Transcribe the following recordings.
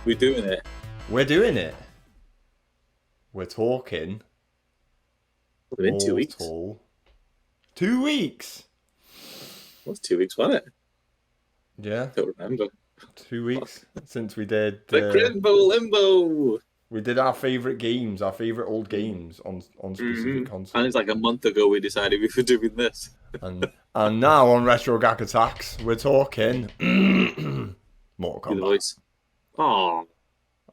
We're doing it. We're doing it. We're talking Within 2 weeks. Mortal. 2 weeks. What's 2 weeks, wasn't it? Yeah, Don't remember. 2 weeks since we did. The Crimbo Limbo. We did our favorite games, our favorite old games on specific And it's consoles, like a month ago we decided we were doing this. and now on Retro Gak Attacks, we're talking Mortal Do the Kombat. voice. Oh,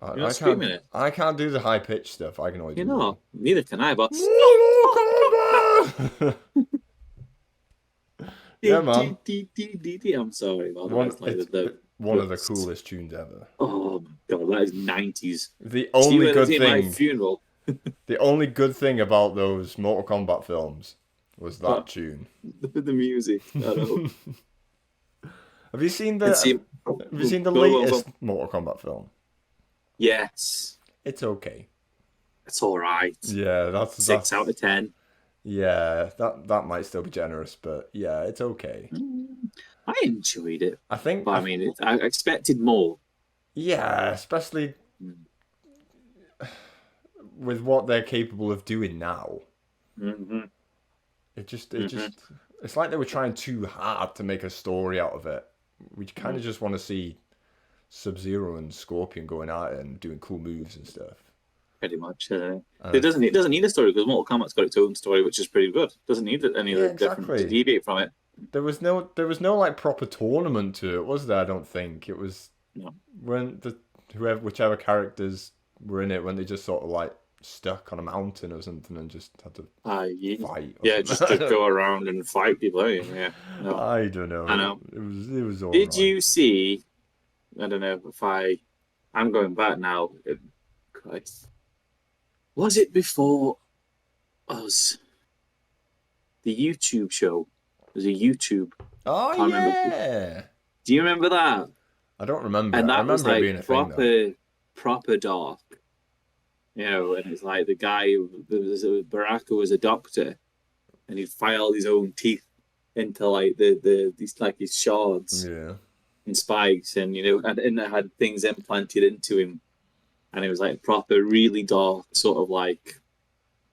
you're I not can't. screaming it. I can't do the high pitched stuff. I can only do. You know, neither can I, but. Mortal Kombat. Yeah, man. I'm sorry, man. One, That's like one of the coolest tunes ever. Oh my god, that is 90s. The only good My thing, funeral. the only good thing about those Mortal Kombat films was that What? tune. The music. I know. Have you seen And see, the go on. latest Mortal Kombat film? Yes, It's okay. it's all right. Yeah, that's 6 out of 10. Yeah, that might still be generous, but yeah, it's okay. I enjoyed it, I think. but I mean, I expected more. Yeah, especially with what they're capable of doing now. Mm-hmm. It's like they were trying too hard to make a story out of it. We kind of just want to see Sub-Zero and Scorpion going at it and doing cool moves and stuff. Pretty much. It doesn't need a story because Mortal Kombat's got its own story, which is pretty good. Doesn't need any Yeah, different to exactly. deviate from it. There was no like proper tournament to it, was there? I don't think it was. No. When whichever characters were in it, when they just sort of like stuck on a mountain or something and just had to fight. Yeah, just to go around and fight people. Yeah. No. I don't know. I know. It was all Did right. you see? I don't know if I'm going back now. Christ. Was it before us? The YouTube show. It was a YouTube. Oh Can't remember. yeah. Do you remember that? I don't remember. And I that was remember it like being a thing though. proper dark. You know, and it's like the guy Baraka was a doctor, and he'd file his own teeth into like these shards Yeah. and spikes, and and it had things implanted into him, and it was like proper, really dark, sort of like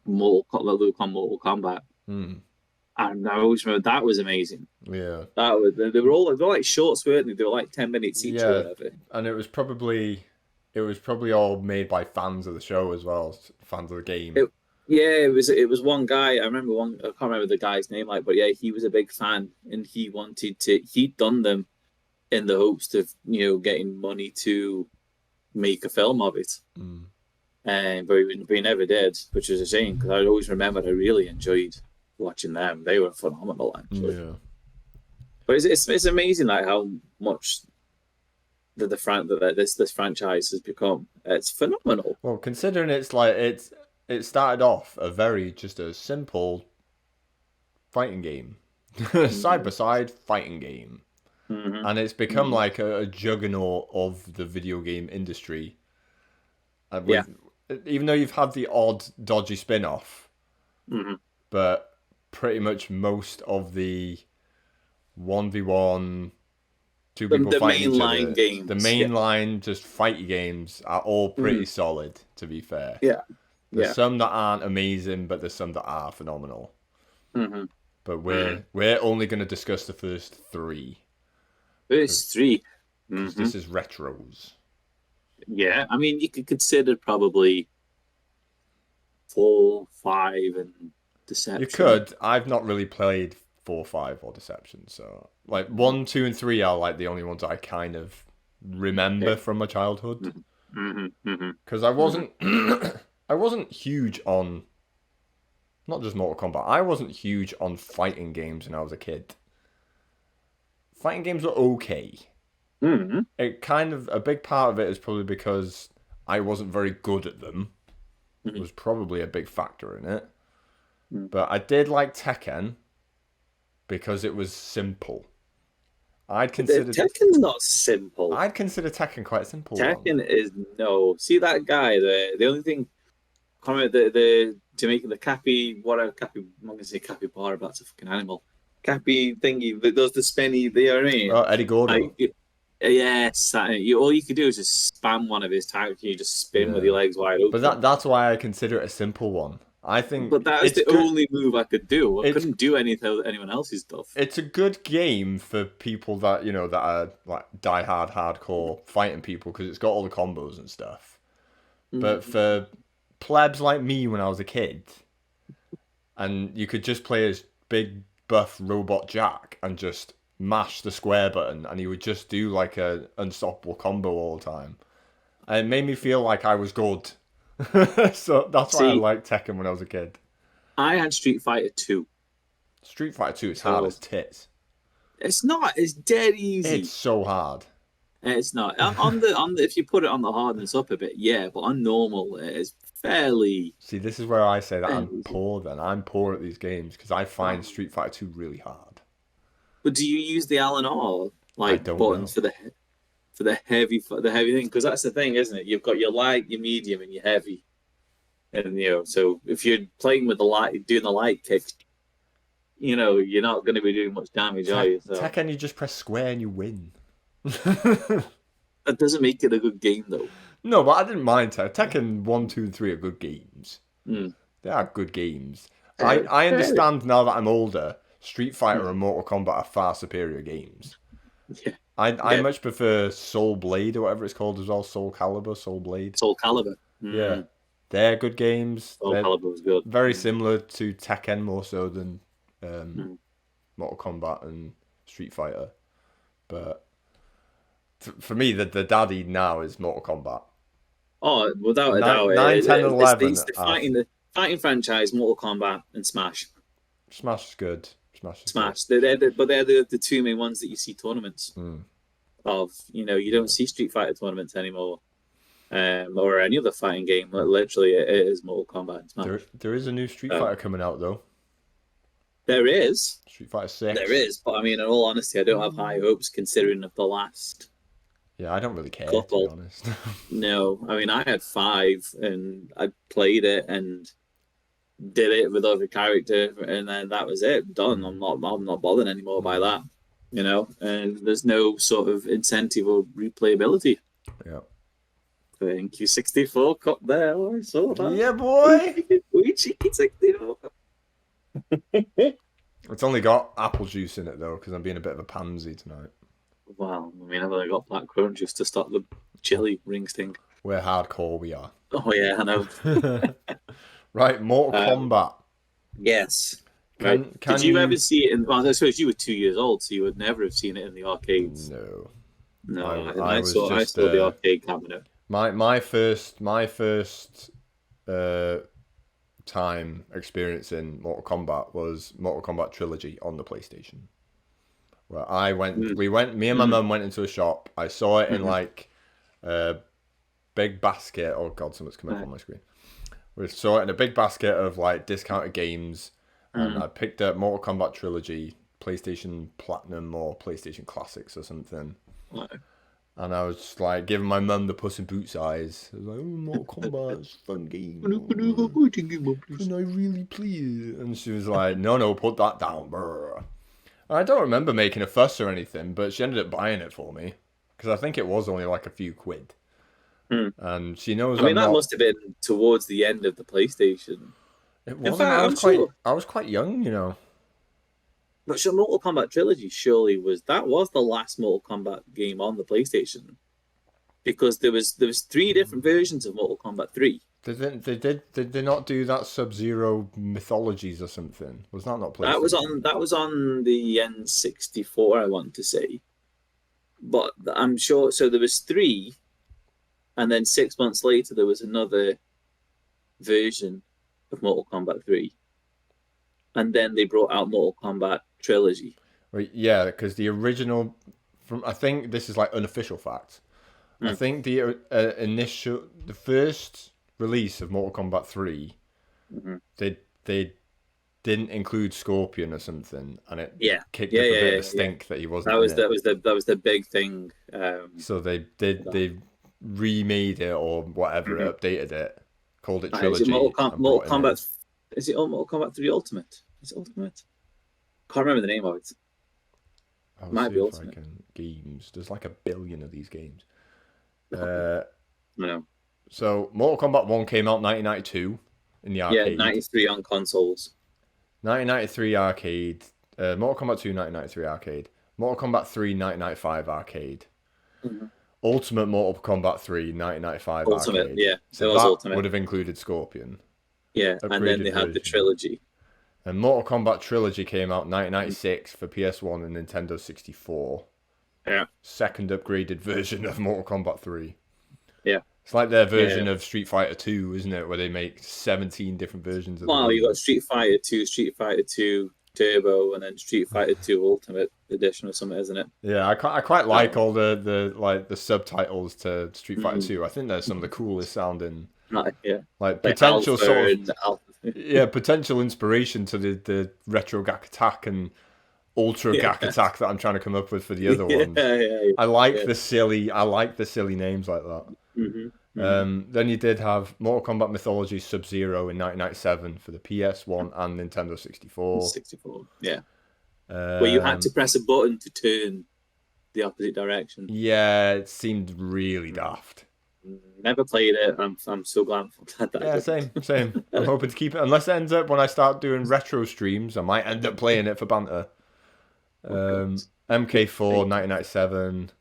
Mortal Kombat. Hmm. And I always remember that was amazing. Yeah. That was they were like shorts, weren't they? They were like 10 minutes each or whatever. And it was probably all made by fans of the show as well, fans of the game. It was one guy. I can't remember the guy's name, but yeah, he was a big fan, and he'd done them in the hopes of getting money to make a film of it. But he never did, which is a shame because I always remember I really enjoyed watching them. They were phenomenal, actually. Yeah. But it's amazing like how much this franchise has become. It's phenomenal. Well, considering it started off just a simple fighting game, side by side fighting game, and it's become like a juggernaut of the video game industry. Even though you've had the odd dodgy spin-off, but pretty much most of the 1v1 two people fighting each other, games, the mainline just fighty games are all pretty solid, to be fair. Yeah. There's some that aren't amazing, but there's some that are phenomenal. But we're only going to discuss the first three. First three. This is retros. Yeah, I mean, you could consider probably 4, 5, and Deception. You could. I've not really played 4, 5, or Deception, so like 1, 2, and 3 are like the only ones I kind of remember from my childhood. Because I wasn't, I wasn't huge on, not just Mortal Kombat. I wasn't huge on fighting games when I was a kid. Fighting games were okay. It kind of, a big part of it is probably because I wasn't very good at them. It was probably a big factor in it. But I did like Tekken because it was simple. Tekken's not simple. I'd consider Tekken quite simple. Tekken is no. See that guy there? The only thing, comment the Jamaican, the Cappy, whatever Cappy. I'm not gonna say capybara, but that's a fucking animal. Cappy thingy that does the spinny. You know what I mean? Oh, Eddie Gordo. Yes, all you could do is just spam one of his tags. You just spin with your Yeah. legs wide But open. that's why I consider it a simple one. I But think that was it's the good. only move I could do. I It's couldn't do anyone else's stuff. it's a good game for people that that are like die-hard hardcore fighting people because it's got all the combos and stuff. But Mm. for plebs like me when I was a kid, and you could just play as big buff robot Jack and just mash the square button, and he would just do like a unstoppable combo all the time. And it made me feel like I was good. So that's why I See, liked Tekken when I was a kid. I had Street Fighter 2. Street Fighter 2 is hard So as tits. it's not. It's dead It's easy. so hard. It's not on the if you put it on the hardness up a bit, yeah, but on normal it's fairly, See, this is where I say that I'm fairly easy. poor then. I'm poor at these games because I find Oh. Street Fighter 2 really hard. But do you use the L and R I like don't buttons know. for the heavy thing? Because that's the thing, isn't it? You've got your light, your medium, and your heavy, and so if you're playing with the light, doing the light kick, you're not going to be doing much damage, are you? So Tekken, you just press square and you win. that doesn't make it a good game, though. No, but I didn't mind Tekken 1, 2, and 3 are good games. Mm. They are good games. I Fairly. understand now that I'm older, Street Fighter Mm. and Mortal Kombat are far superior games. Yeah, I yeah. much prefer Soul Blade or whatever it's called as well. Soul Calibur, Soul Blade. Soul Calibur. Yeah. Mm. They're good games. Soul They're Calibur was good. very Mm. similar to Tekken more so than um, Mm. Mortal Kombat and Street Fighter. But for me, the daddy now is Mortal Kombat. Oh, without a doubt, 9, 10, and it's 11 the are... fighting franchise, Mortal Kombat and Smash. Smash is good. Smash is good. Smash. But they're the two main ones that you see tournaments Mm, of. You yeah. don't see Street Fighter tournaments anymore, or any other fighting game. Literally, it is Mortal Kombat and Smash. There is a new Street So Fighter coming out though. there is, Street Fighter there 6. is. But I mean, in all honesty, I don't have high hopes considering of the last Yeah, I don't really care to be couple. honest. No, I mean, I had five and I played it and did it with other character, and then that was it. Done. I'm not bothered anymore by that. And there's no sort of incentive or replayability. Yeah. Thank you, 64 cup there. Oh, I saw that. Yeah, boy. We cheeky 64. It's only got apple juice in it though, because I'm being a bit of a pansy tonight. Well, I mean, I've only got black currant juice to stop the chili ring sting. We're hardcore, we are. Oh yeah, I know. Right, Mortal Kombat. Yes. Right. Can Did you ever see it in? Well, I suppose you were 2 years old, so you would never have seen it in the arcades. No. No, I I was saw just the arcade cabinet. my first time experiencing Mortal Kombat was Mortal Kombat Trilogy on the PlayStation. Where me and my mum went into a shop. I saw it in like a big basket. Oh god, something's come up on my screen. We saw it in a big basket of like discounted games, and I picked up Mortal Kombat Trilogy, PlayStation Platinum or PlayStation Classics or something. And I was just like giving my mum the Puss in Boots eyes. I was like, "Oh, Mortal Kombat, it's a fun game. Can I really please?" And she was like, "No, put that down." Brr. I don't remember making a fuss or anything, but she ended up buying it for me because I think it was only like a few quid. And she knows I mean, I'm that not. must have been towards the end of the PlayStation. It In wasn't. fact, I'm sure. I was quite young, you know. But sure, Mortal Kombat Trilogy surely was the last Mortal Kombat game on the PlayStation, because there was three different versions of Mortal Kombat 3. Did they not do that Sub-Zero Mythologies or something? Was that not PlayStation? That was on the N64, I want to say. But I'm sure, so there was three, and then 6 months later there was another version of Mortal Kombat 3. And then they brought out Mortal Kombat Trilogy. Right, yeah, because the original, I think this is like unofficial fact. I think the first release of Mortal Kombat 3, they didn't include Scorpion or something, and it kicked up a bit of a stink that he wasn't. That was the big thing. So they remade it or whatever, updated it, called it Trilogy. Is it Mortal Kombat? Is it Mortal Kombat 3 Ultimate? Is it Ultimate? Can't remember the name of it. I'll Might see be if Ultimate. I games. There's like 1 billion of these games. No. So Mortal Kombat 1 came out 1992 in the arcade. Yeah, 93 on consoles. 1993 arcade. Mortal Kombat 2, 1993 arcade. Mortal Kombat 3, 1995 arcade. Mm-hmm. Ultimate Mortal Kombat 3, 1995 Ultimate, arcade. yeah. So that Ultimate would have included Scorpion. Yeah, and then they had the trilogy. And Mortal Kombat Trilogy came out 1996 for PS1 and Nintendo 64. Yeah. Second upgraded version of Mortal Kombat 3. Yeah. It's like their version of Street Fighter 2, isn't it? Where they make 17 different versions of you got Street Fighter 2, Street Fighter 2 Turbo, and then Street Fighter 2 Ultimate Edition or something, isn't it? Yeah, I quite like all the subtitles to Street Fighter 2. I think they're some of the coolest sounding. Like potential Alpha sort of potential inspiration to the retro Gak Attack and ultra Gak Attack that I'm trying to come up with for the other ones. I like the silly names like that. Then you did have Mortal Kombat Mythology Sub-Zero in 1997 for the PS1 and Nintendo 64. 64, yeah. Where you had to press a button to turn the opposite direction. Yeah, it seemed really daft. Never played it. I'm so glad that I did. Same. I'm hoping to keep it. Unless it ends up when I start doing retro streams, I might end up playing it for banter. MK4 1997.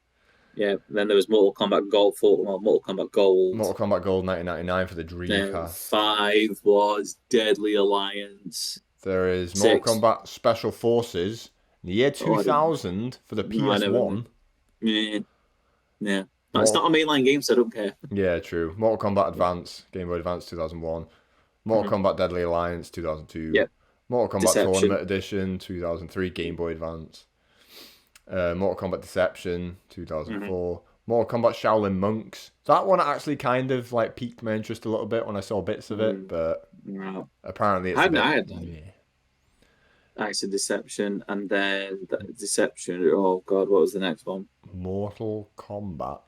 Yeah, then there was Mortal Kombat Gold. Mortal Kombat Gold. Mortal Kombat Gold 1999 for the Dreamcast. 5 was Deadly Alliance. There is Mortal Kombat Special Forces in the year 2000 for the PS1. Yeah. No, it's not a mainline game, so I don't care. Yeah, true. Mortal Kombat Advance, Game Boy Advance 2001. Mortal Kombat Deadly Alliance 2002. Yep. Mortal Kombat Tournament Edition 2003, Game Boy Advance. Mortal Kombat Deception 2004. Mortal Kombat Shaolin Monks. That one actually kind of like piqued my interest a little bit when I saw bits of it, but apparently it's Acts of Deception, and then Deception. Oh god, what was the next one? Mortal Kombat.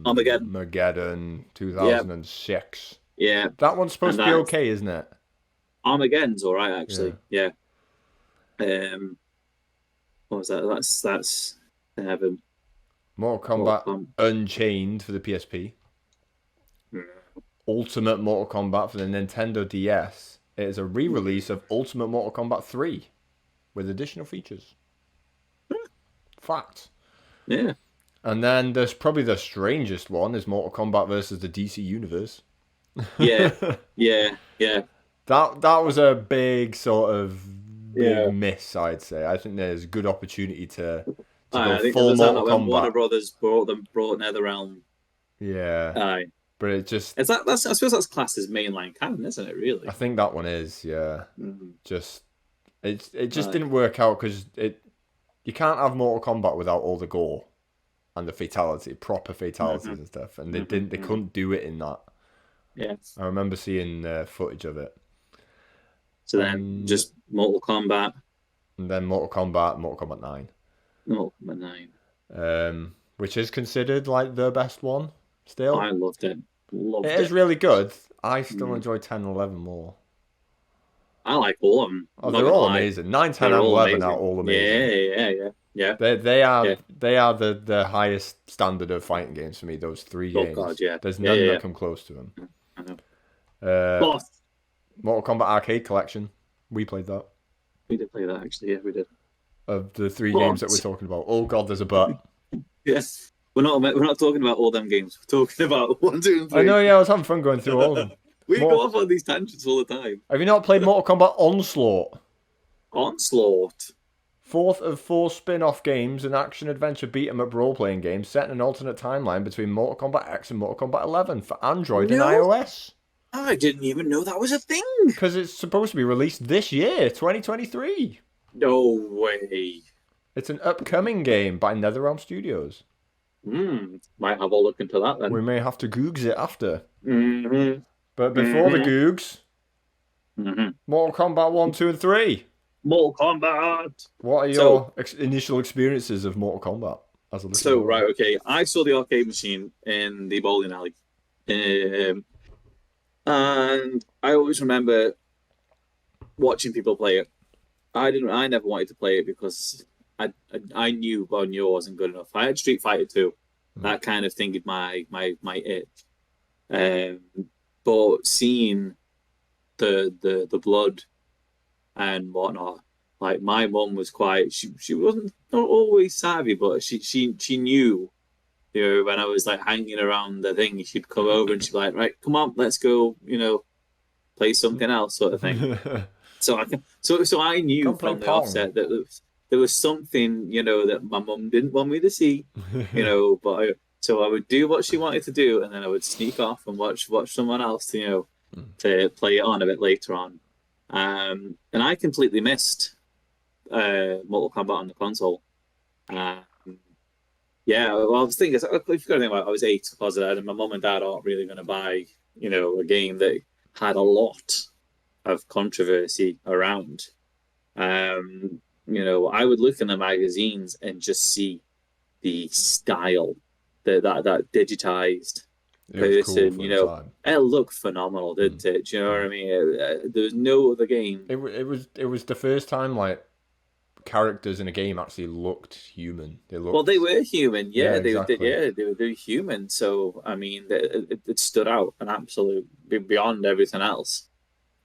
Armageddon 2006. Yeah. That one's supposed to be okay, isn't it? Armageddon's alright actually. Yeah. What was that? That's heaven. Mortal Kombat Unchained for the PSP. Ultimate Mortal Kombat for the Nintendo DS. It is a re-release of Ultimate Mortal Kombat 3 with additional features. Fact. Yeah. And then there's probably the strangest one is Mortal Kombat versus the DC Universe. Yeah. That was a big sort of miss, I'd say. I think there's good opportunity to go full Mortal Kombat. Warner Brothers brought NetherRealm. Yeah. Aye. But it just... I suppose that's classed as mainline canon, isn't it, really? I think that one is, yeah. Just... It just didn't work out because you can't have Mortal Kombat without all the gore and the proper fatalities and stuff. And they couldn't do it in that. Yeah. I remember seeing footage of it. So then just Mortal Kombat. And then Mortal Kombat 9. Mortal Kombat 9. Which is considered like the best one still. I loved it. It is really good. I still enjoy 10 and 11 more. I like all of them. Oh, they're all amazing. 9, 10, and 11 are all amazing. Yeah. They are the highest standard of fighting games for me, those 3 games. God, yeah. There's none that come close to them. I know. Mortal Kombat Arcade Collection. We played that. We did play that, actually. Yeah, we did. Of the 3 games that we're talking about. Oh, God, there's a but. Yes. We're not talking about all them games. We're talking about 1, 2, and 3. I know, yeah. I was having fun going through all of them. We go off on these tangents all the time. Have you not played Mortal Kombat Onslaught? Onslaught? 4th of 4 spin-off games, an action-adventure beat-em-up role-playing game set in an alternate timeline between Mortal Kombat X and Mortal Kombat 11 for Android and iOS. I didn't even know that was a thing. Because it's supposed to be released this year, 2023. No way. It's an upcoming game by NetherRealm Studios. Might have a look into that then. We may have to Googs it after. But before the Googs, Mortal Kombat 1, 2, and 3. Mortal Kombat! What are your initial experiences of Mortal Kombat? I saw the arcade machine in the bowling alley. And I always remember watching people play it. I never wanted to play it because I knew I wasn't good enough. I had Street Fighter 2. Mm. That kind of thing is my itch. Um, but seeing the blood and whatnot, like my mum was quite she wasn't not always savvy, but she knew. You know, when I was like hanging around the thing, she'd come over and she'd be like, "Right, come on, let's go." You know, play something else, sort of thing. So I knew Come play from the Pong. offset that there was something, you know, that my mum didn't want me to see, you know, so I would do what she wanted to do, and then I would sneak off and watch someone else, you know, Mm. to play it on a bit later on. And I completely missed Mortal Kombat on the console. Um, yeah, well, I was thinking, if you've got to think about it, I was 8, was it? And my mum and dad aren't really going to buy, you know, a game that had a lot of controversy around. You know, I would look in the magazines and just see the style, that digitized It was cool person. for You the know, time. it looked phenomenal, Mm. didn't it? Do you know what Mm. I mean? There was no other game. It was the first time like characters in a game actually looked human. They Well, they looked were human, yeah, yeah. exactly. They were human. So I mean, it stood out an absolute beyond everything else.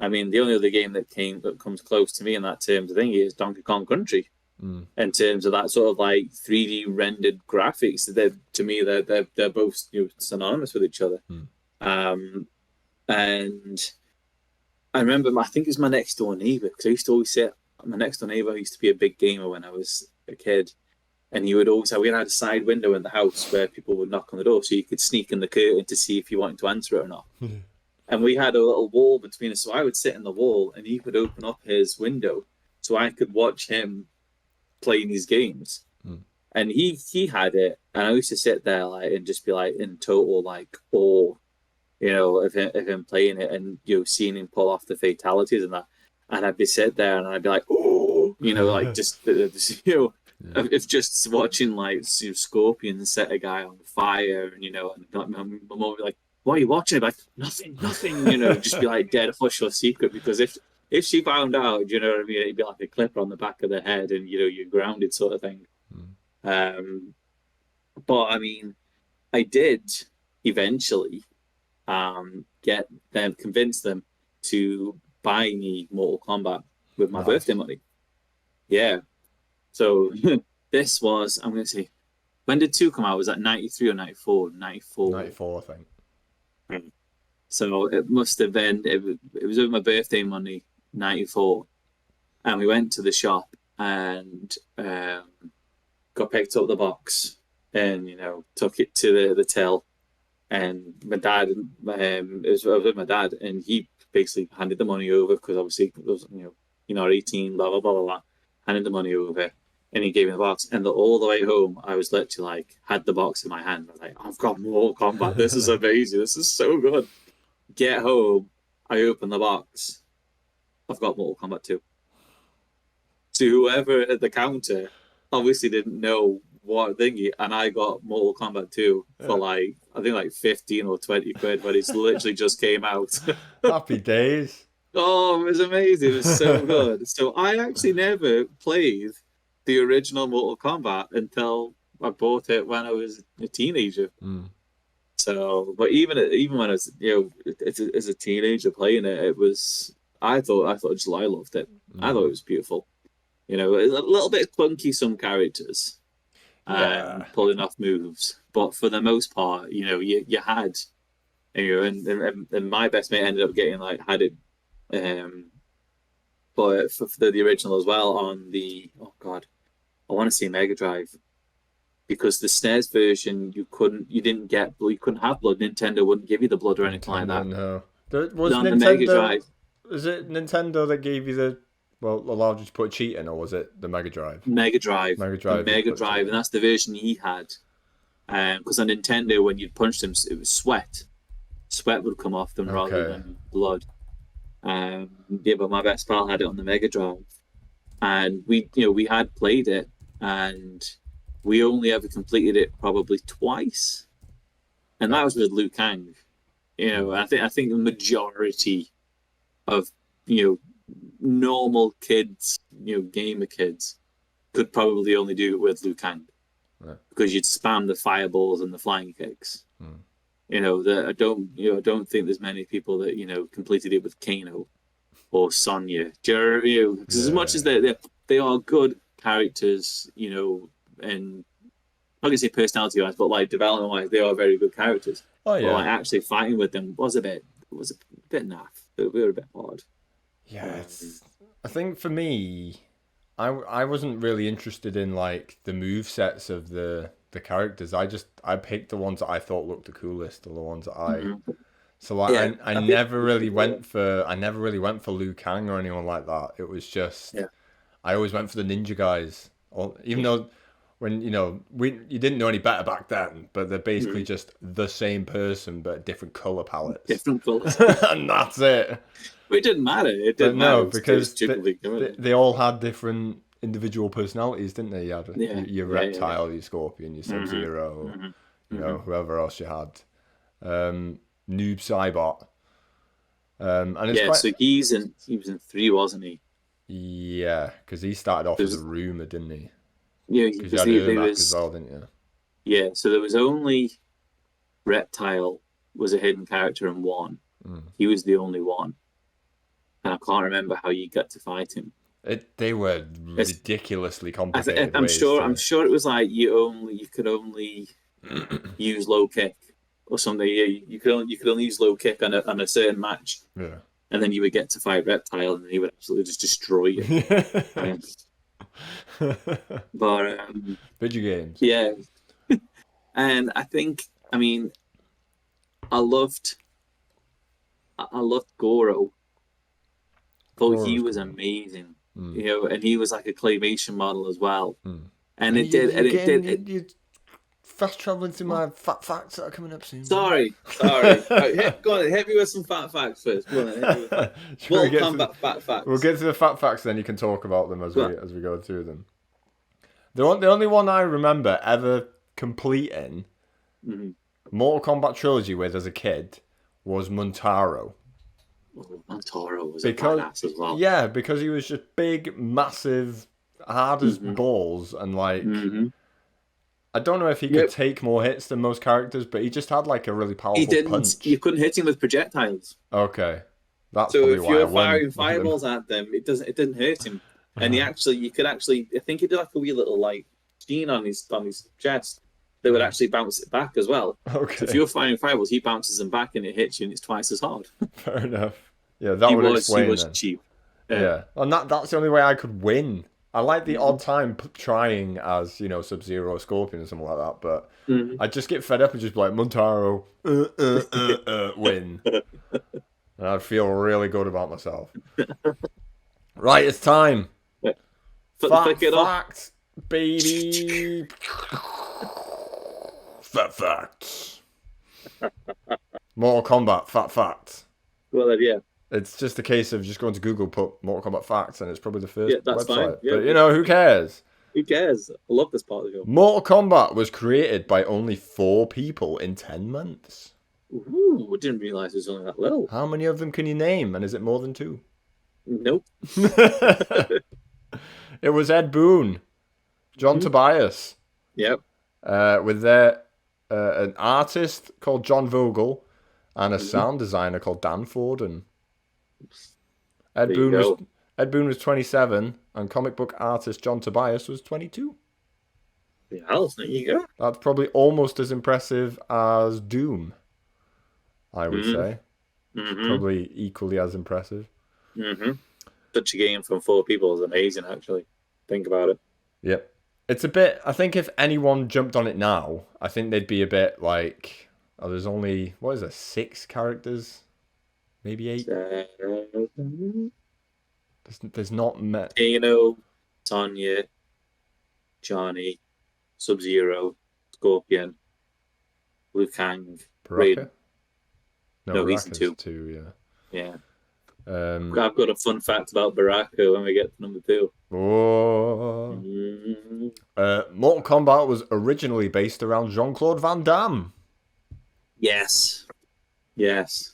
I mean, the only other game that comes close to me in that terms of thing is Donkey Kong Country. Mm. In terms of that sort of like 3D rendered graphics, they're to me they're both, you know, synonymous with each other. Mm. Um, and I remember I think it was my next door neighbor, because I used to always say my next door neighbor used to be a big gamer when I was a kid, and he would always have we had a side window in the house where people would knock on the door, so you could sneak in the curtain to see if you wanted to answer it or not. And we had a little wall between us, so I would sit in the wall, and he would open up his window, so I could watch him playing these games. Mm. And he had it, and I used to sit there like and just be like in total like awe, you know, of him playing it, and you know, seeing him pull off the fatalities and that. And I'd be sit there and I'd be like, oh, you know, like just you know, Yeah. if just watching like, you know, Scorpion set a guy on fire, and you know, and my mom would be like, "What are you watching?" I'd be like, "Nothing, nothing," you know, just be like dead hush your secret, because if she found out, you know what I mean, it'd be like a clipper on the back of the head, and you know, you're grounded, sort of thing. Mm. Um, but I mean, I did eventually get them, convince them to buy me Mortal Kombat with my birthday Nice. money. Yeah. So this was, I'm going to say, when did 2 come out? Was that 93 or 94? 94. 94, I think. So it must have been, it was with my birthday money, 94. And we went to the shop and got picked up the box and, you know, took it to the till. And my dad, it was with my dad, and he basically handed the money over, because obviously it was, you know, you're not 18, blah blah blah blah blah. Handed the money over, and he gave me the box. And all the way home, I was literally like, had the box in my hand. I was like, I've got Mortal Kombat. This is amazing. This is so good. Get home, I open the box. I've got Mortal Kombat 2. To whoever at the counter, obviously didn't know what thingy, and I got Mortal Kombat 2 for Yeah. like, I think like 15 or 20 quid, but it's literally just came out. Happy days. Oh, it was amazing. It was so good. So I actually never played the original Mortal Kombat until I bought it when I was a teenager. Mm. So, but even when I was, you know, as a teenager playing it, it was, I loved it. I thought it Mm. was beautiful. You know, a little bit clunky, some characters Yeah. pulling off moves, but for the most part, you know, you had, you know, and my best mate ended up getting like had it, um, but for the original as well on the, oh god, I want to say Mega Drive, because the SNES version you didn't get blood, you couldn't have blood. Nintendo wouldn't give you the blood or anything like Nintendo, that. no. But Was on the Mega Nintendo. Drive, Was it Nintendo that gave you the. Well, allowed you to put a cheat in, or was it the Mega Drive? The Mega Mega Drive did Drive, put and the cheat that's the version he had. Because on Nintendo, when you'd punch them, it was sweat. Sweat would come off them in. rather Okay. than blood. Yeah, but my best pal had it on the Mega Drive, and we had played it, and we only ever completed it probably twice, and that Oh. was with Liu Kang. You know, Mm. I think the majority of, you know, normal kids, you know, gamer kids, could probably only do it with Liu Kang. Yeah. Because you'd spam the fireballs and the flying kicks. Hmm. I don't think there's many people that completed it with Kano or Sonya. Because as much as they are good characters, and not gonna say personality wise, but like development wise, they are very good characters. Oh yeah. But like actually fighting with them was a bit naff. We were a bit hard. Yeah, I think for me, I wasn't really interested in like the move sets of the characters. I picked the ones that I thought looked the coolest, or the ones that So like I never really went for Liu Kang or anyone like that. It was just I always went for the ninja guys. Even though when you didn't know any better back then, but they're basically just the same person but different color palettes. Different colors. And that's it. But it didn't matter. It didn't matter. Because they all had different individual personalities, didn't they? You had your Reptile, your Scorpion, your Sub-Zero, whoever else you had. Noob Saibot. And it's so he was in 3, wasn't he? Yeah, because he started off as a rumor, didn't he? Yeah, because you had Ermac as well, didn't you? Yeah, so there was only Reptile was a hidden character in 1. He was the only one. And I can't remember how you got to fight him. They were ridiculously complicated. I'm sure it was like you could only use low kick or something. You could only use low kick on a certain match. Yeah. And then you would get to fight Reptile, and he would absolutely just destroy you. But video games. Yeah. And I think, I loved Goro. Thought he was amazing, and he was like a claymation model as well. And you're fast traveling through my fat facts that are coming up soon. Sorry. Right, go on, hit me with some fat facts first. Go on, Mortal Kombat fat facts. We'll get to the fat facts, then you can talk about them as we go through them. The only one I remember ever completing Mortal Kombat trilogy with as a kid was Montaro. Montaro was a badass as well. Yeah, because he was just big, massive, hard as balls, and like I don't know if he could take more hits than most characters, but he just had like a really powerful punch. You couldn't hit him with projectiles. Okay, that's so if you were firing fireballs at them, it didn't hurt him, and you could actually I think he did like a wee little like gene on his chest that would actually bounce it back as well. Okay. So if you're firing fireballs, he bounces them back and it hits you, and it's twice as hard. Fair enough. Yeah, that would explain. He was cheap. Yeah, and that's the only way I could win. I like the odd time trying as Sub-Zero or Scorpion or something like that, but I just get fed up and just be like Montaro, win, and I'd feel really good about myself. Right, it's time. Facts, baby. Fat facts. Mortal Kombat, fat facts. Well, yeah. It's just a case of just going to Google, put Mortal Kombat facts, and it's probably the first website. Fine. Yeah. But who cares? Who cares? I love this part of the show. Mortal Kombat was created by only 4 people in 10 months. Ooh, I didn't realise it was only that little. How many of them can you name? And is it more than 2? Nope. It was Ed Boon, John Tobias. Yep. With an artist called John Vogel and a sound designer called Dan Forden. Ed Boon was 27, and comic book artist John Tobias was 22. Yeah, there you go. That's probably almost as impressive as Doom, I would say. Probably equally as impressive. Such a game from 4 people is amazing, actually. Think about it. Yep. It's a bit... I think if anyone jumped on it now, I think they'd be a bit like... Oh, there's only... What is there? 6 characters? Maybe 8? There's not... Sonya, Johnny, Sub-Zero, Scorpion, Liu Kang, Raiden. No, he's in 2, yeah. I've got a fun fact about Baraka when we get to number 2. Oh. Mortal Kombat was originally based around Jean-Claude Van Damme. Yes.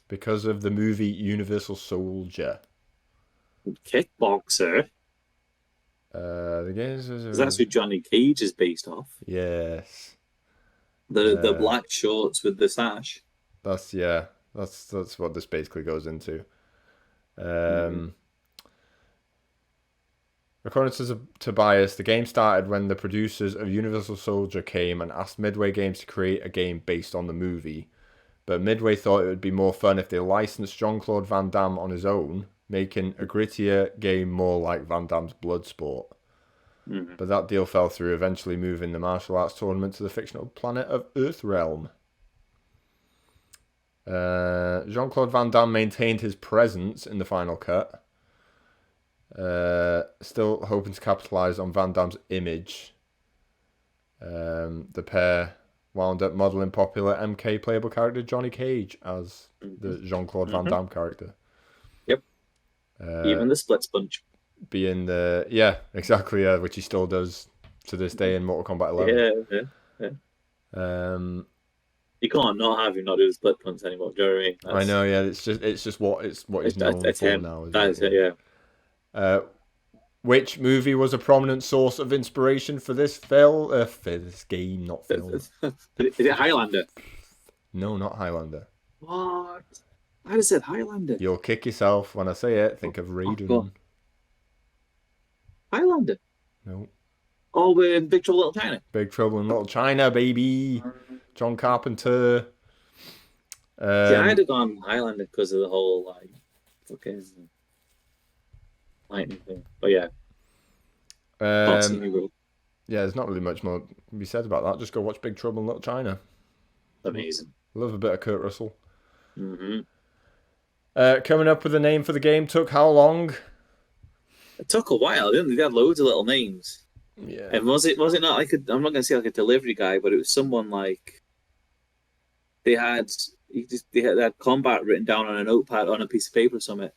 Because of the movie Universal Soldier. Kickboxer. The games. Because that's who Johnny Cage is based off. Yes. The black shorts with the sash. That's what this basically goes into. According to Tobias, the game started when the producers of Universal Soldier came and asked Midway Games to create a game based on the movie. But Midway thought it would be more fun if they licensed Jean-Claude Van Damme on his own, making a grittier game more like Van Damme's Bloodsport. But that deal fell through, eventually moving the martial arts tournament to the fictional planet of Earthrealm. Jean-Claude Van Damme maintained his presence in the final cut, still hoping to capitalise on Van Damme's image. The pair wound up modelling popular MK playable character Johnny Cage as the Jean-Claude Van Damme character. Yep. Even the split sponge. Being exactly, which he still does to this day in Mortal Kombat 11. Yeah. You can't not have him not do the split punch anymore. Do you know what I mean? I know, yeah. It's just what he's known for him. now. That's it, yeah. Which movie was a prominent source of inspiration for this film? For this game, not film. Is it Highlander? No, not Highlander. What? I just said Highlander. You'll kick yourself when I say it. Think of Raiden. Highlander? No. Oh, Big Trouble in Little China. Big Trouble in Little China, baby. John Carpenter. I'd have gone Highlander because of the whole fucking lightning thing. But yeah. Yeah, there's not really much more to be said about that. Just go watch Big Trouble in Little China. Amazing. Love a bit of Kurt Russell. Mm-hmm. Coming up with a name for the game took how long? It took a while, didn't it? They had loads of little names. Yeah. And was it not like I'm not going to say like a delivery guy, but it was someone like they had combat written down on a notepad on a piece of paper or something,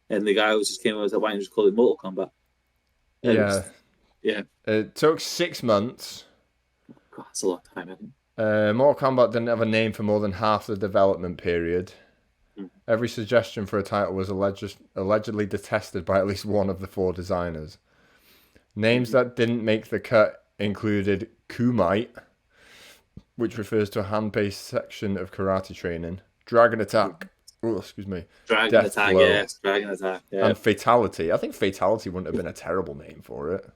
and the guy was just came over and said, "Why don't you just call it Mortal Kombat?" And It took 6 months. God, that's a lot of time, I think. Mortal Kombat didn't have a name for more than half the development period. Every suggestion for a title was allegedly detested by at least one of the 4 designers. Names that didn't make the cut included Kumite, which refers to a hand-based section of karate training, Dragon Attack, Dragon Attack, yes, Dragon Attack, yeah. And Fatality. I think Fatality wouldn't have been a terrible name for it,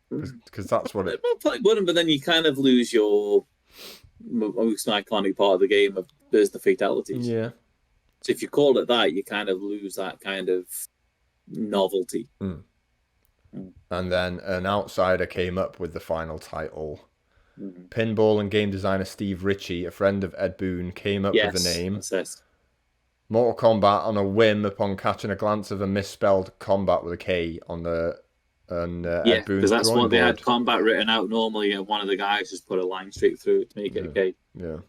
because that's what it... Probably wouldn't, but then you kind of lose your most iconic part of the game of there's the fatalities. Yeah. So if you call it that, you kind of lose that kind of novelty. And then an outsider came up with the final title. Pinball and game designer Steve Ritchie, a friend of Ed Boon, came up with the name. Mortal Kombat on a whim upon catching a glance of a misspelled combat with a K on Ed Boon's because that's what they board. had combat written out normally, and one of the guys just put a line straight through it to make it a K. Yeah.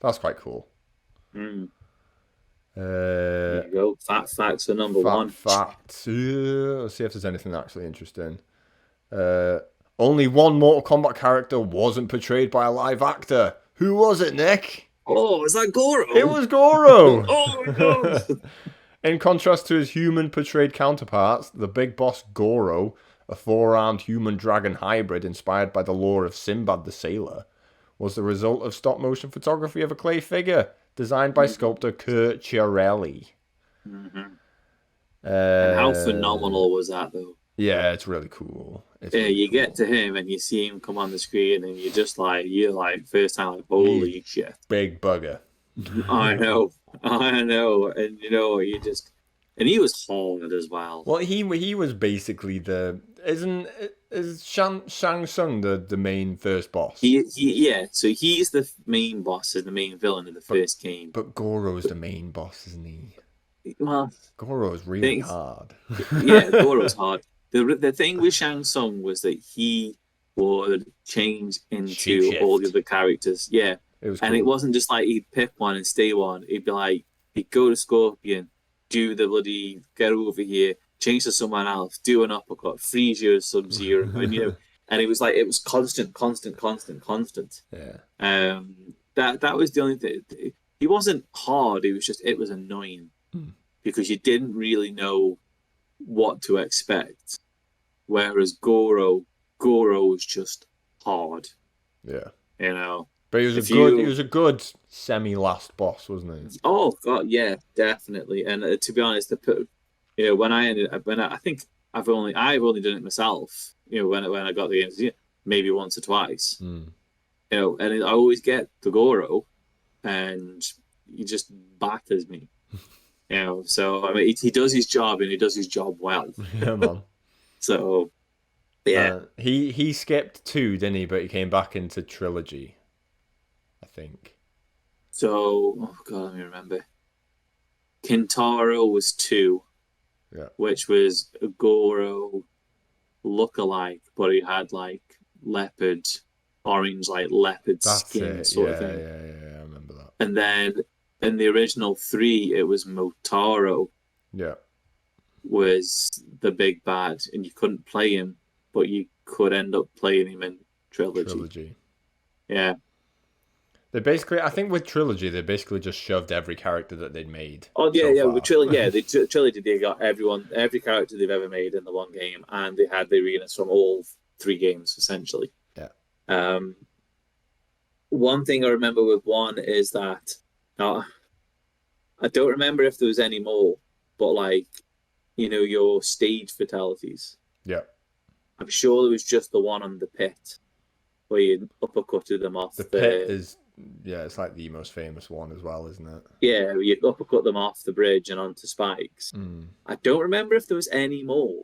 That's quite cool. There you go. Fat facts are number one. Facts. Let's see if there's anything actually interesting. Only one Mortal Kombat character wasn't portrayed by a live actor. Who was it, Nick? Oh, is that Goro? It was Goro! Oh my god! In contrast to his human portrayed counterparts, the big boss Goro, a 4-armed human dragon hybrid inspired by the lore of Sinbad the Sailor, was the result of stop motion photography of a clay figure designed by sculptor Kurt Chiarelli. And how phenomenal was that, though? Yeah, it's really cool. You get to him and you see him come on the screen, and you're like first time, like, holy shit, big bugger. I know, and and he was hard as well. Well, he was basically is Shang Tsung the main first boss? So he's the main boss and the main villain of the first game. But Goro's the main boss, isn't he? Well, Goro's really hard. Yeah, Goro's hard. The thing with Shang Tsung was that he would change into all the other characters. Yeah. It wasn't just like he'd pick one and stay one. He'd be like, he'd go to Scorpion, do the bloody get over here, change to someone else, do an uppercut, freeze you as Sub-Zero, and it was constant. Yeah. That was the only thing. He wasn't hard. It was annoying because you didn't really know what to expect. whereas Goro was just hard. Yeah. You know, but he was if he you was a good semi-last boss, wasn't he? oh god, yeah, definitely. And to be honest, when I think I've only done it myself. When I got the games, maybe once or twice. Mm. And I always get the Goro, and he just batters me. So I mean, he does his job and he does his job well. Yeah, man. So yeah. He skipped 2, didn't he? But he came back into trilogy, I think. So oh god, let me remember. Kintaro was 2, Yeah. which was a Goro look-alike, but he had like leopard, orange like leopard That's skin it. sort Yeah, of thing. yeah, I remember that. And then in the original 3, it was Motaro Yeah. was the big bad, and you couldn't play him, but you could end up playing him in trilogy. Yeah. They basically, I think with trilogy, they basically just shoved every character that they'd made. Oh yeah, so yeah. far. With trilogy, yeah, the trilogy they got every character they've ever made in the one game, and they had the arenas from all 3 games essentially. Yeah. One thing I remember with 1 is that I don't remember if there was any more, but like your stage fatalities. Yeah. I'm sure there was just the one on the pit where you uppercutted them off. The pit is, it's like the most famous one as well, isn't it? Yeah, you uppercut them off the bridge and onto spikes. I don't remember if there was any more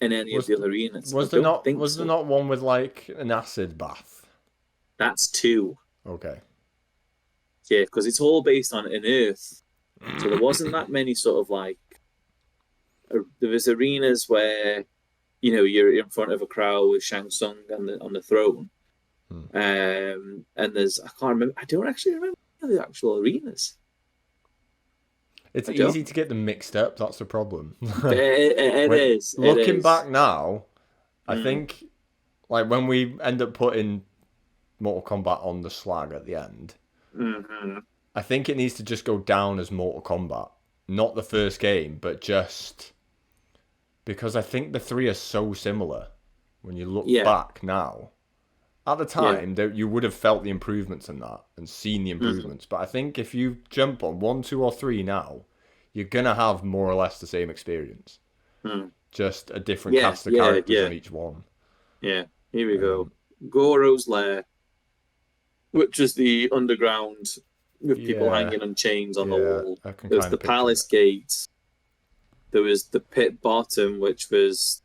in any of the other arenas. Was there not one with like an acid bath? That's 2. Okay. Yeah, because it's all based on an Earth, so there wasn't that many sort of like. There was arenas where you're in front of a crowd with Shang Tsung on the throne. And there's I can't remember. I don't actually remember the actual arenas. It's easy to get them mixed up. That's the problem. It is. Looking back now, I think like when we end up putting Mortal Kombat on the slag at the end, I think it needs to just go down as Mortal Kombat, not the first game, but just. Because I think the 3 are so similar when you look back now. At the time, you would have felt the improvements in that and seen the improvements. But I think if you jump on 1, 2, or 3 now, you're going to have more or less the same experience. Just a different cast of characters in each one. Yeah, here we go. Goro's Lair, which is the underground with people hanging on chains on the wall. There's the Palace Gates. There was the pit bottom, which was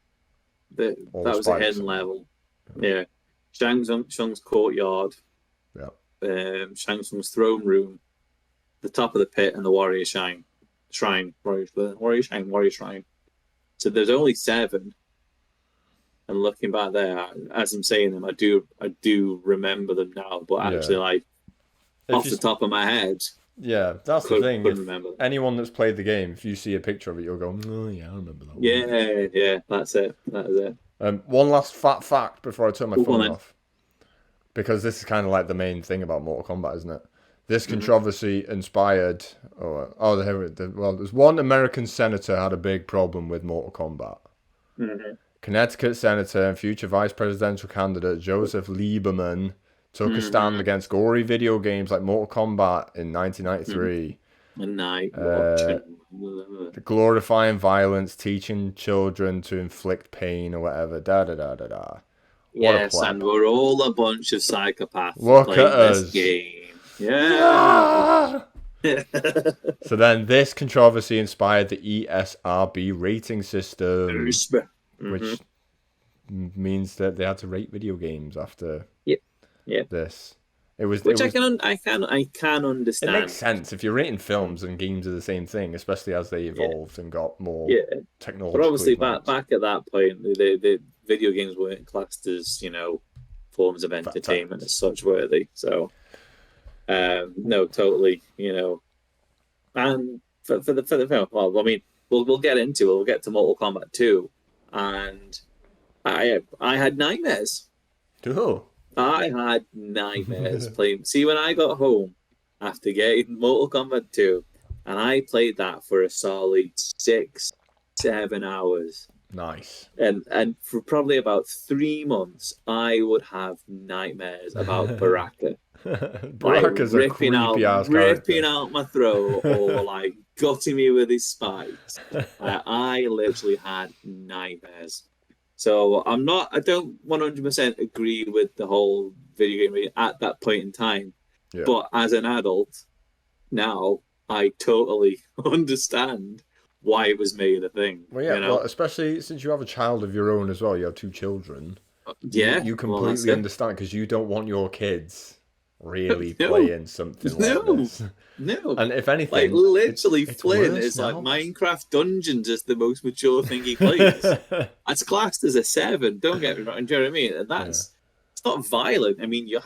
that was a hidden level. Yeah. Shang Tsung's courtyard. Yeah. Shang Tsung's throne room. The top of the pit and the Warrior Shrine. Warrior Shrine. So there's only 7. And looking back there, as I'm saying them, I do remember them now. But actually, like off the top of my head. Yeah, that's the thing. If anyone that's played the game, if you see a picture of it, you'll go, "Oh yeah, I remember that." Yeah, that's it. That is it. One last fat fact before I turn my phone off, because this is kind of like the main thing about Mortal Kombat, isn't it? This controversy inspired. There's one American senator had a big problem with Mortal Kombat. Connecticut senator and future vice presidential candidate Joseph Lieberman took a stand against gory video games like Mortal Kombat in 1993. Glorifying violence, teaching children to inflict pain or whatever. Yes, and we're all a bunch of psychopaths. Look at us. This game. Yeah. So then this controversy inspired the ESRB rating system, which means that they had to rate video games after this. I can understand. It makes sense if you're rating films and games are the same thing, especially as they evolved and got more technology. But obviously, back at that point, the video games weren't classed as forms of entertainment as such, were they? So, no, totally, And for the film, well, I mean, we'll get into it. We'll get to Mortal Kombat 2, and I had nightmares. Oh. I had nightmares playing. See, when I got home after getting Mortal Kombat 2, and I played that for a solid 6-7 hours. Nice. And for probably about 3 months, I would have nightmares about Baraka, like Baraka's a creepy ass ripping character. out my throat or like gutting me with his spikes. I literally had nightmares. So I don't 100% agree with the whole video game rating at that point in time. Yeah. But as an adult, now I totally understand why it was made a thing, Well, yeah. you Well, know? especially since you have a child of your own as well. You have two children. You Yeah, you well, that's completely it. understand because you don't want your kids really No, playing something like no, this. no. And if Like anything, literally, it's Flynn worse is like now. Minecraft Dungeons is the most mature thing he plays. That's classed as a 7. Don't get me wrong. Do you know what I mean? And Yeah. that's it's not violent. I mean, you're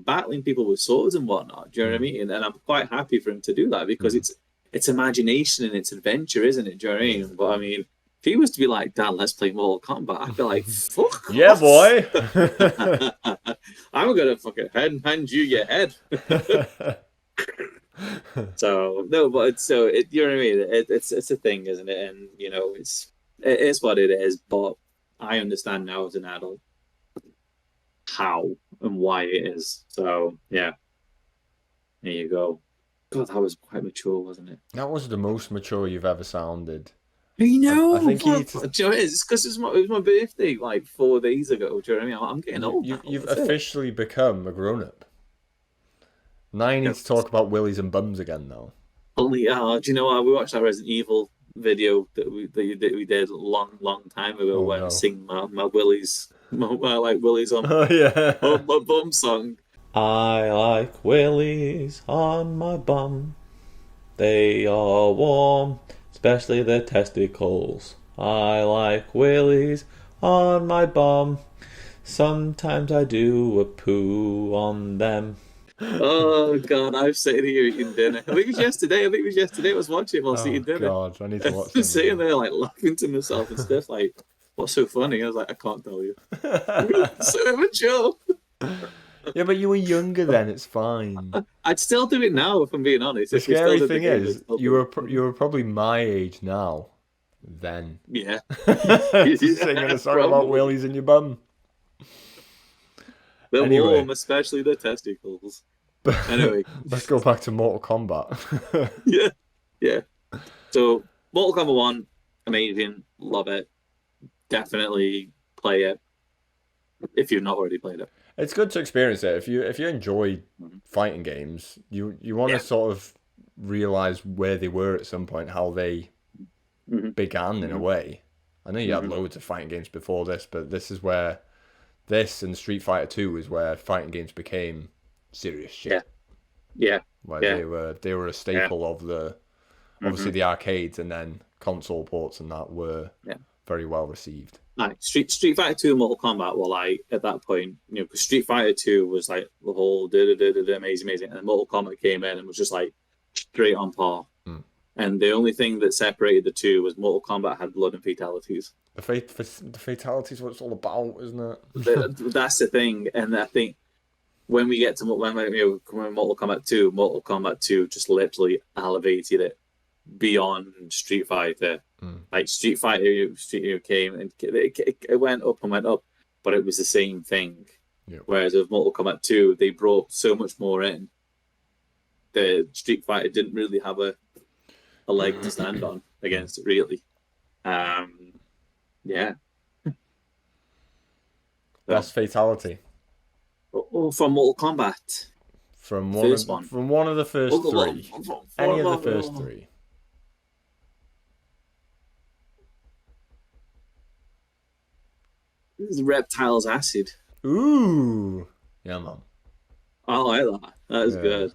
battling people with swords and whatnot. Do you know what I Mm, mean? And I'm quite happy for him to do that because mm, it's imagination and it's adventure, isn't it? Do you know what I yeah. mean? But I mean, if he was to be like, "Dad, let's play Mortal Kombat," I'd be like, "Fuck Yeah, off!" boy. I'm gonna fucking hand you your head. So no, but you know what I mean. It's a thing, isn't it? And you know, it is what it is. But I understand now as an adult how and why it is. So yeah, there you go. God, that was quite mature, wasn't it? That was the most mature you've ever sounded. I I know. think you need to. Do you know what it is? It's because it was my birthday like 4 days ago. Do you know what I mean? I'm getting old now. You've That's it. officially become a grown up. Now you need Yeah. to talk about willies and bums again, though. Only, do you know what? We watched that Resident Evil video that we did a long time ago Oh when I no. sing my Willies, my like Willies on Oh yeah. my bum song. I like willies on my bum. They are warm, especially the testicles. I like willies on my bum. Sometimes I do a poo on them. Oh God, I was sitting here eating dinner. I think it was yesterday. I was watching it while Oh eating dinner. god, I need to And watch I'm them sitting again. there like laughing to myself and stuff. Like, what's so funny? I was like, I can't tell you. So immature. Yeah, but you were younger then. It's fine. I'd still do it now if I'm being honest. The If we still scary did the thing game, I'd is, still do it. you were probably my age now, then. Yeah, Singing yeah, a song about probably. willies in your bum. They're Anyway, warm, especially the testicles. Anyway, let's go back to Mortal Kombat. yeah, yeah. So, Mortal Kombat 1, amazing, love it. Definitely play it if you've not already played it. It's good to experience it. If you enjoy Mhm. fighting games, you want to Yeah. sort of realize where they were at some point, how they Hmm. began in a Hmm. way. I know you had Hmm. loads of fighting games before this, but this is where this and Street Fighter 2 is where fighting games became serious Yeah, shit. yeah, Like yeah, they were a yeah. staple of the obviously Hmm. the arcades, and then console ports and that were Yeah. very well received. Like Street Fighter 2 and Mortal Kombat were like at that point, because Street Fighter 2 was like the whole amazing, and Mortal Kombat came in and was just like straight on par. Mm. And the only thing that separated the two was Mortal Kombat had blood and fatalities. The fatalities, what it's all about, isn't it? That's the thing, and I think when we get to when Mortal Kombat 2 just literally elevated it beyond Street Fighter. Mm. Like Street Fighter came and it went up and went up, but it was the same thing. Yep. Whereas with Mortal Kombat 2, they brought so much more in. The Street Fighter didn't really have a leg to stand on against it, really. Um, yeah. So, Best fatality from Mortal Kombat, first one. from one of the first three. Any of the first three. This is Reptile's Acid. Ooh, yeah, man. I like that. That is Yeah. good.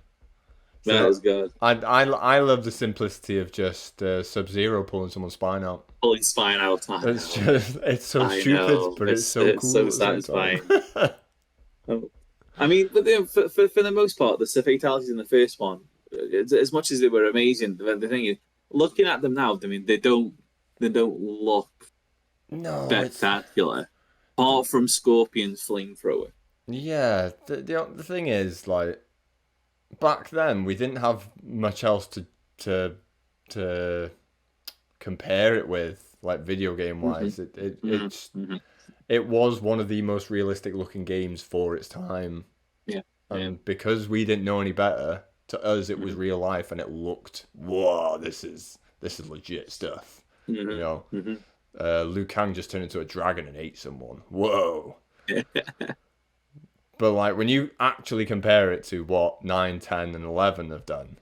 That So is good. I love the simplicity of just Sub-Zero pulling someone's spine out. Pulling spine out. It's just it's so I stupid, know. but it's so It's cool so at the same satisfying. time. I mean, but for the most part, the fatalities in the first one, as much as they were amazing, the thing is, looking at them now, I mean, they don't look No, it's spectacular, apart from Scorpion's flamethrower. yeah. The thing is, like back then, we didn't have much else to to compare it with. like video game wise. Mm-hmm. It was one of the most realistic looking games for its time. Yeah. And because we didn't know any better, to us it was real life, and it looked, whoa, this is legit stuff. Mm-hmm. You know, Mm-hmm. Liu Kang just turned into a dragon and ate someone. Whoa. But like when you actually compare it to what 9, 10, and 11 have done,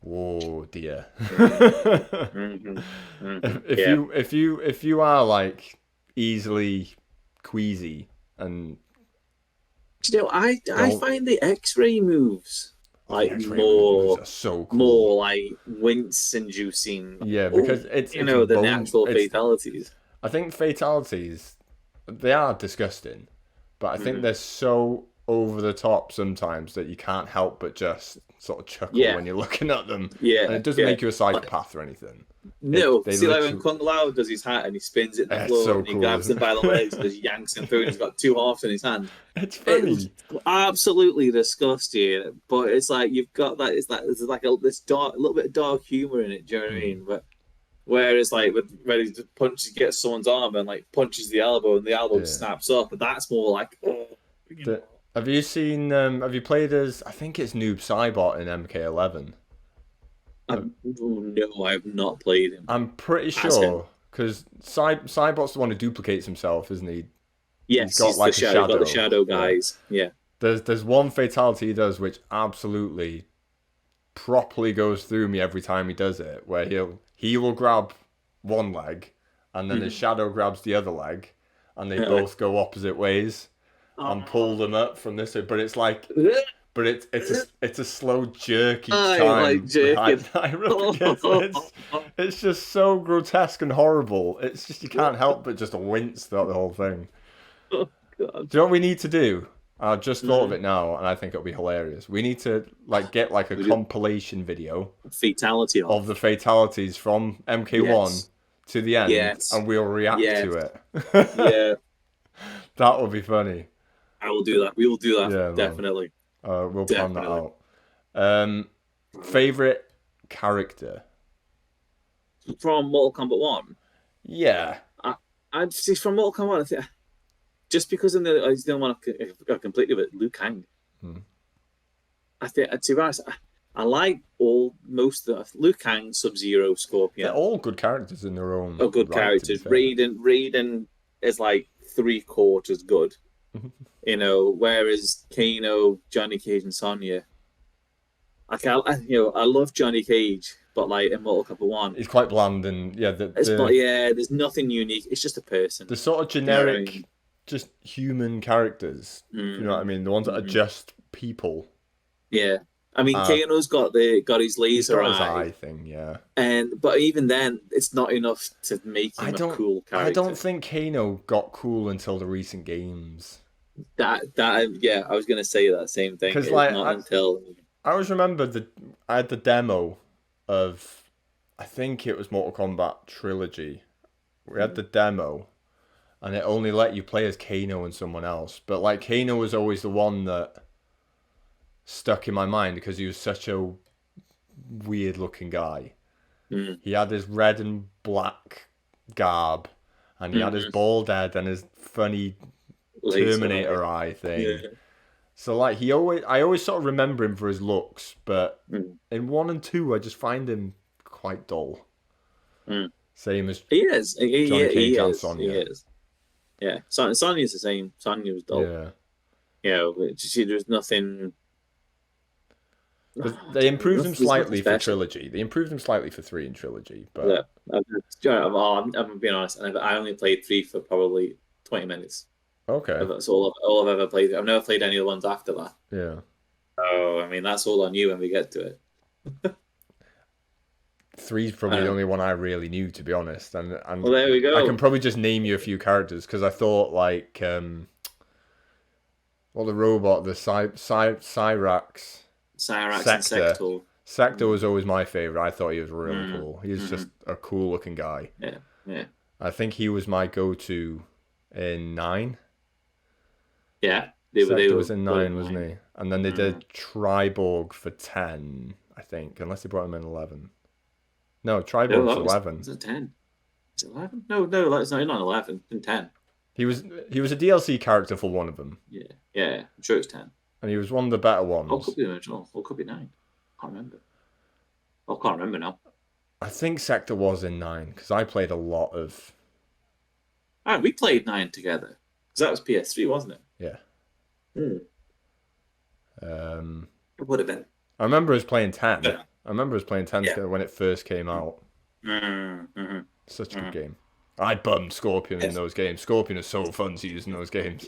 oh dear. Mm-hmm. Mm-hmm. If you are like easily queasy and You know, I find the X-ray moves like X-ray moves are so cool. more like wince-inducing. Yeah, because it's than the actual fatalities. I think fatalities, they are disgusting, but I think they're so over the top sometimes that you can't help but just sort of chuckle when you're looking at them. Yeah, and it doesn't make you a psychopath or anything. No, see, like when Kung Lao does his hat and he spins it in the floor and he grabs him by the legs and just yanks him through and he's got two halves in his hand. It's funny. It's absolutely disgusting, but it's like you've got that. It's like there's like a little bit of dark humor in it. Do you know what I mean? But whereas like when he gets someone's arm and like punches the elbow and the elbow snaps up, but that's more like. Have you seen? Have you played as? I think it's Noob Saibot in MK11. No, I have not played him. I'm pretty sure because Saibot's the one who duplicates himself, isn't he? Yes, he's got like a shadow. Got the shadow guys. Yeah. There's one fatality he does which absolutely properly goes through me every time he does it, where he will grab one leg, and then his shadow grabs the other leg, and they both go opposite ways, and pull them up from this way. But it's like. But it's a slow jerk each time. It's just so grotesque and horrible. It's just you can't help but just wince throughout the whole thing. Oh God! Do you know what we need to do? I just thought of it now, and I think it'll be hilarious. We need to get like a compilation video fatality of the fatalities from MK1 to the end, and we'll react to it. Yeah, that would be funny. I will do that. We will do that definitely. We'll plan that out. Favorite character from Mortal Kombat 1? Yeah. I'd say from Mortal Kombat 1, I think, just because he's the only one I completely with Liu Kang. I think, to be honest, I like most of Liu Kang, Sub-Zero, Scorpion. They're all good characters in their own. Oh, good characters. Raiden is like 3/4 good. You know, whereas Kano, Johnny Cage, and Sonya, I love Johnny Cage, but like in Mortal Kombat 1, he's quite bland and there's nothing unique. It's just a person. The sort of generic, just human characters. You know what I mean? The ones that are just people. Yeah, I mean, Kano's got his laser eye thing, yeah. But even then, it's not enough to make him a cool character. I don't think Kano got cool until the recent games. I was gonna say that same thing. Because I always remember I had the demo of, I think it was Mortal Kombat Trilogy. We had the demo, and it only let you play as Kano and someone else. But like Kano was always the one that stuck in my mind because he was such a weird looking guy. He had his red and black garb, and he had his bald head and his funny Terminator eye thing. Yeah. So like I always sort of remember him for his looks, but in 1 and 2 I just find him quite dull. Same as he is. Johnny Cage and Sonya. He is. Yeah, Sonya's the same. Sonya was dull. Yeah. There's nothing. But they improved him slightly for Trilogy. They improved him slightly for 3 in Trilogy, but I'm being honest. I only played 3 for probably 20 minutes. Okay. That's all I've ever played. I've never played any of the ones after that. Yeah. Oh, I mean, that's all I knew when we get to it. 3's probably the only one I really knew, to be honest. And well, there we go. I can probably just name you a few characters because I thought like the robot, the Cyrax and Sector was always my favorite. I thought he was really cool. He was just a cool looking guy. Yeah. I think he was my go-to in 9. Yeah, Sector was in 9, wasn't he? And then they did Triborg for 10, I think, unless they brought him in 11. No, Triborg was 11. Was it 10? Is it 11? No, it's not 11. In 10. He was a DLC character for one of them, Yeah. I'm sure it's 10. and he was one of the better Oh, it could ones. be the original. Or it could be 9. Can't remember. I can't remember now. I think Sector was in 9 because I played a lot of. Ah, we played 9 together because that was PS3, wasn't it? Yeah. Hmm. It would have been. I remember us playing 10. Yeah. I remember us playing 10 Yeah. together when it first came out. Mm-hmm. Such a good game. I bummed Scorpion in those games. Scorpion is so fun to use in those games.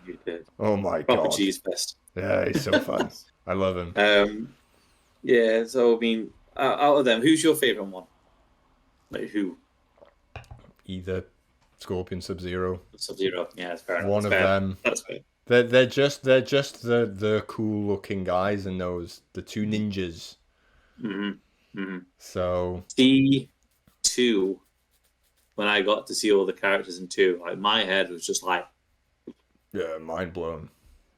You did. Oh my Proper god. cheese fest. Yeah, he's so fun. I love him. Yeah, so I mean, out of them, who's your favorite one? Like who? Either Scorpion, Sub-Zero. Sub-Zero. Yeah, that's fair enough. One of them. That's fair. They're just the cool looking guys and the two ninjas. Mm-hmm. Mm-hmm. So T2, when I got to see all the characters in 2, like my head was just like, yeah, mind blown.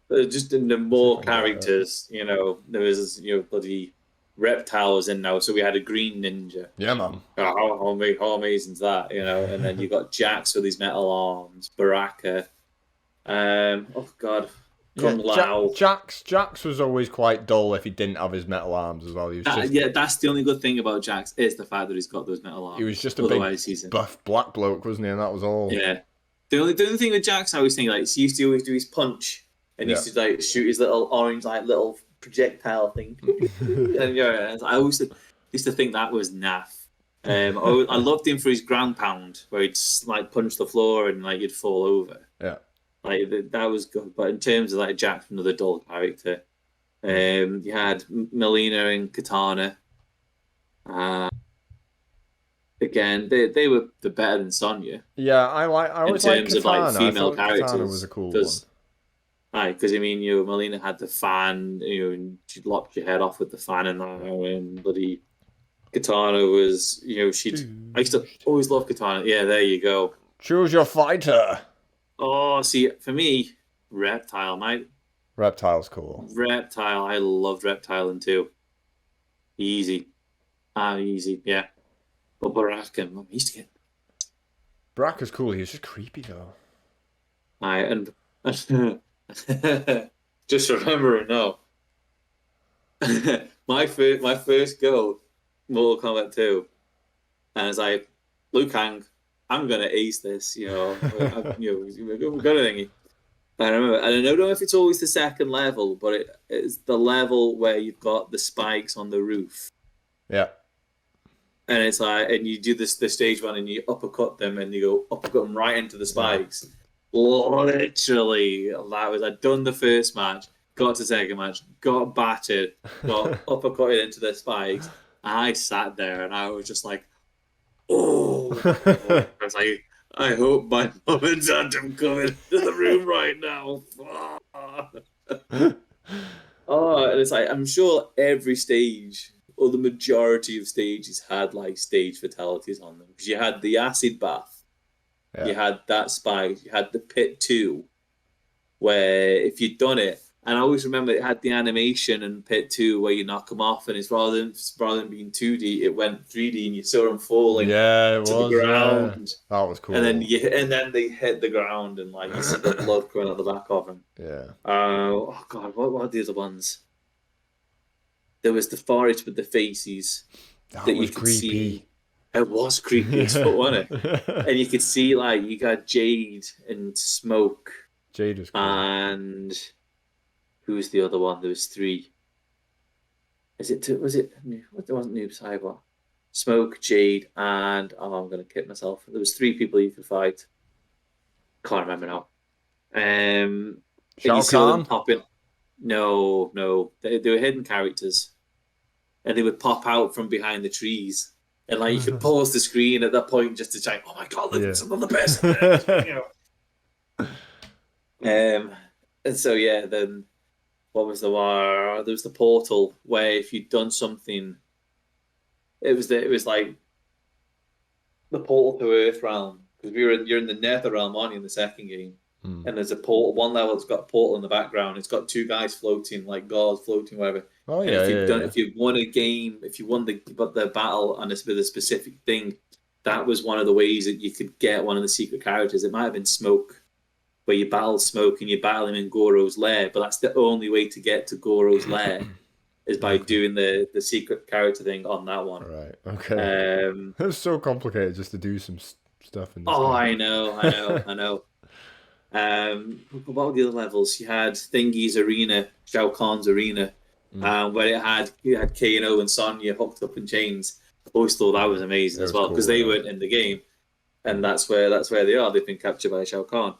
just in the more characters, there was bloody reptiles in now, so we had a green ninja. Yeah, man. How amazing is that, And then you got Jax with his metal arms, Baraka. Oh god, Kung Lao. Jax was always quite dull if he didn't have his metal arms as well. He was Yeah, that's the only good thing about Jax is the fact that he's got those metal arms. He was just a big buff black bloke, wasn't he? And that was all. Yeah. The only thing with Jax, I was thinking, like, he used to always do his punch and he used to like shoot his little orange little projectile thing. And I always used to think that was naff. I loved him for his ground pound, where he'd like punch the floor and like you'd fall over. Yeah. Like that was good, but in terms of like Jax, another dull character. You had Melina and Katana. Again, they were the better than Sonya. Yeah, I always like Katana. In terms of like female characters, Katana was a cool one. Right, because I mean, Melina had the fan, and she'd lop your head off with the fan, and bloody Katana was, I used to always love Katana. Yeah, there you go. Choose your fighter. Oh, see, for me, Reptile, mate. Reptile's cool. Reptile, I loved Reptile in 2. Easy. Easy, yeah. But Baraka, I used to get... Baraka's cool, he was just creepy, though. And just remember now. my first go, Mortal Kombat 2, and it's like, Liu Kang, I'm gonna ace this, we're gonna thingy. I remember, and I don't know if it's always the second level, but it's the level where you've got the spikes on the roof. Yeah. And it's like, and you do the stage one, and you uppercut them, and you go uppercut them right into the spikes. Yeah. Literally, I'd done the first match, got to the second match, got battered, got uppercutted into the spikes. And I sat there, and I was just like, oh. I was like, I hope my mum and dad don't come into the room right now. And it's like, I'm sure every stage, or the majority of stages, had like stage fatalities on them. Because you had the acid bath, you had that spike, you had the pit 2, where if you'd done it, and I always remember it had the animation in Pit 2 where you knock them off, and it's rather than being 2D, it went 3D, and you saw them falling to the ground. That was cool. And then they hit the ground, and like you see the blood coming out the back of them. Yeah. Oh god, what were the other ones? There was the forest with the faces that was creepy. See. It was creepy as fuck, wasn't it? And you could see like you got Jade and Smoke. Jade was cool. And who was the other one? There was 3. Was it? What? There wasn't Noob Saibot. Smoke, Jade, and I'm gonna kick myself. There was 3 people you could fight. Can't remember now. Shao Kahn? No. They were hidden characters, and they would pop out from behind the trees, and like you could pause the screen at that point just to check. Oh my god, look, some of the best. And so yeah, then. What was the war? There was the portal where if you'd done something, it was like the portal to Earth realm, because you're in the Nether realm, aren't you, in the second game? And there's a portal. One level that's got a portal in the background. It's got 2 guys floating, like gods floating, whatever. Oh yeah. If you've won a game, if you won the battle and it's with a specific thing, that was one of the ways that you could get one of the secret characters. It might have been Smoke, where you battle Smoke and you battle him in Goro's lair, but that's the only way to get to Goro's lair is by doing the secret character thing on that one. Right. Okay. It's so complicated just to do some stuff in this game. I know. What were the other levels? You had Thingy's arena, Shao Kahn's arena, where you had Kano and Sonya hooked up in chains. I always thought that was amazing as well because they weren't in the game, and that's where they are. They've been captured by Shao Kahn.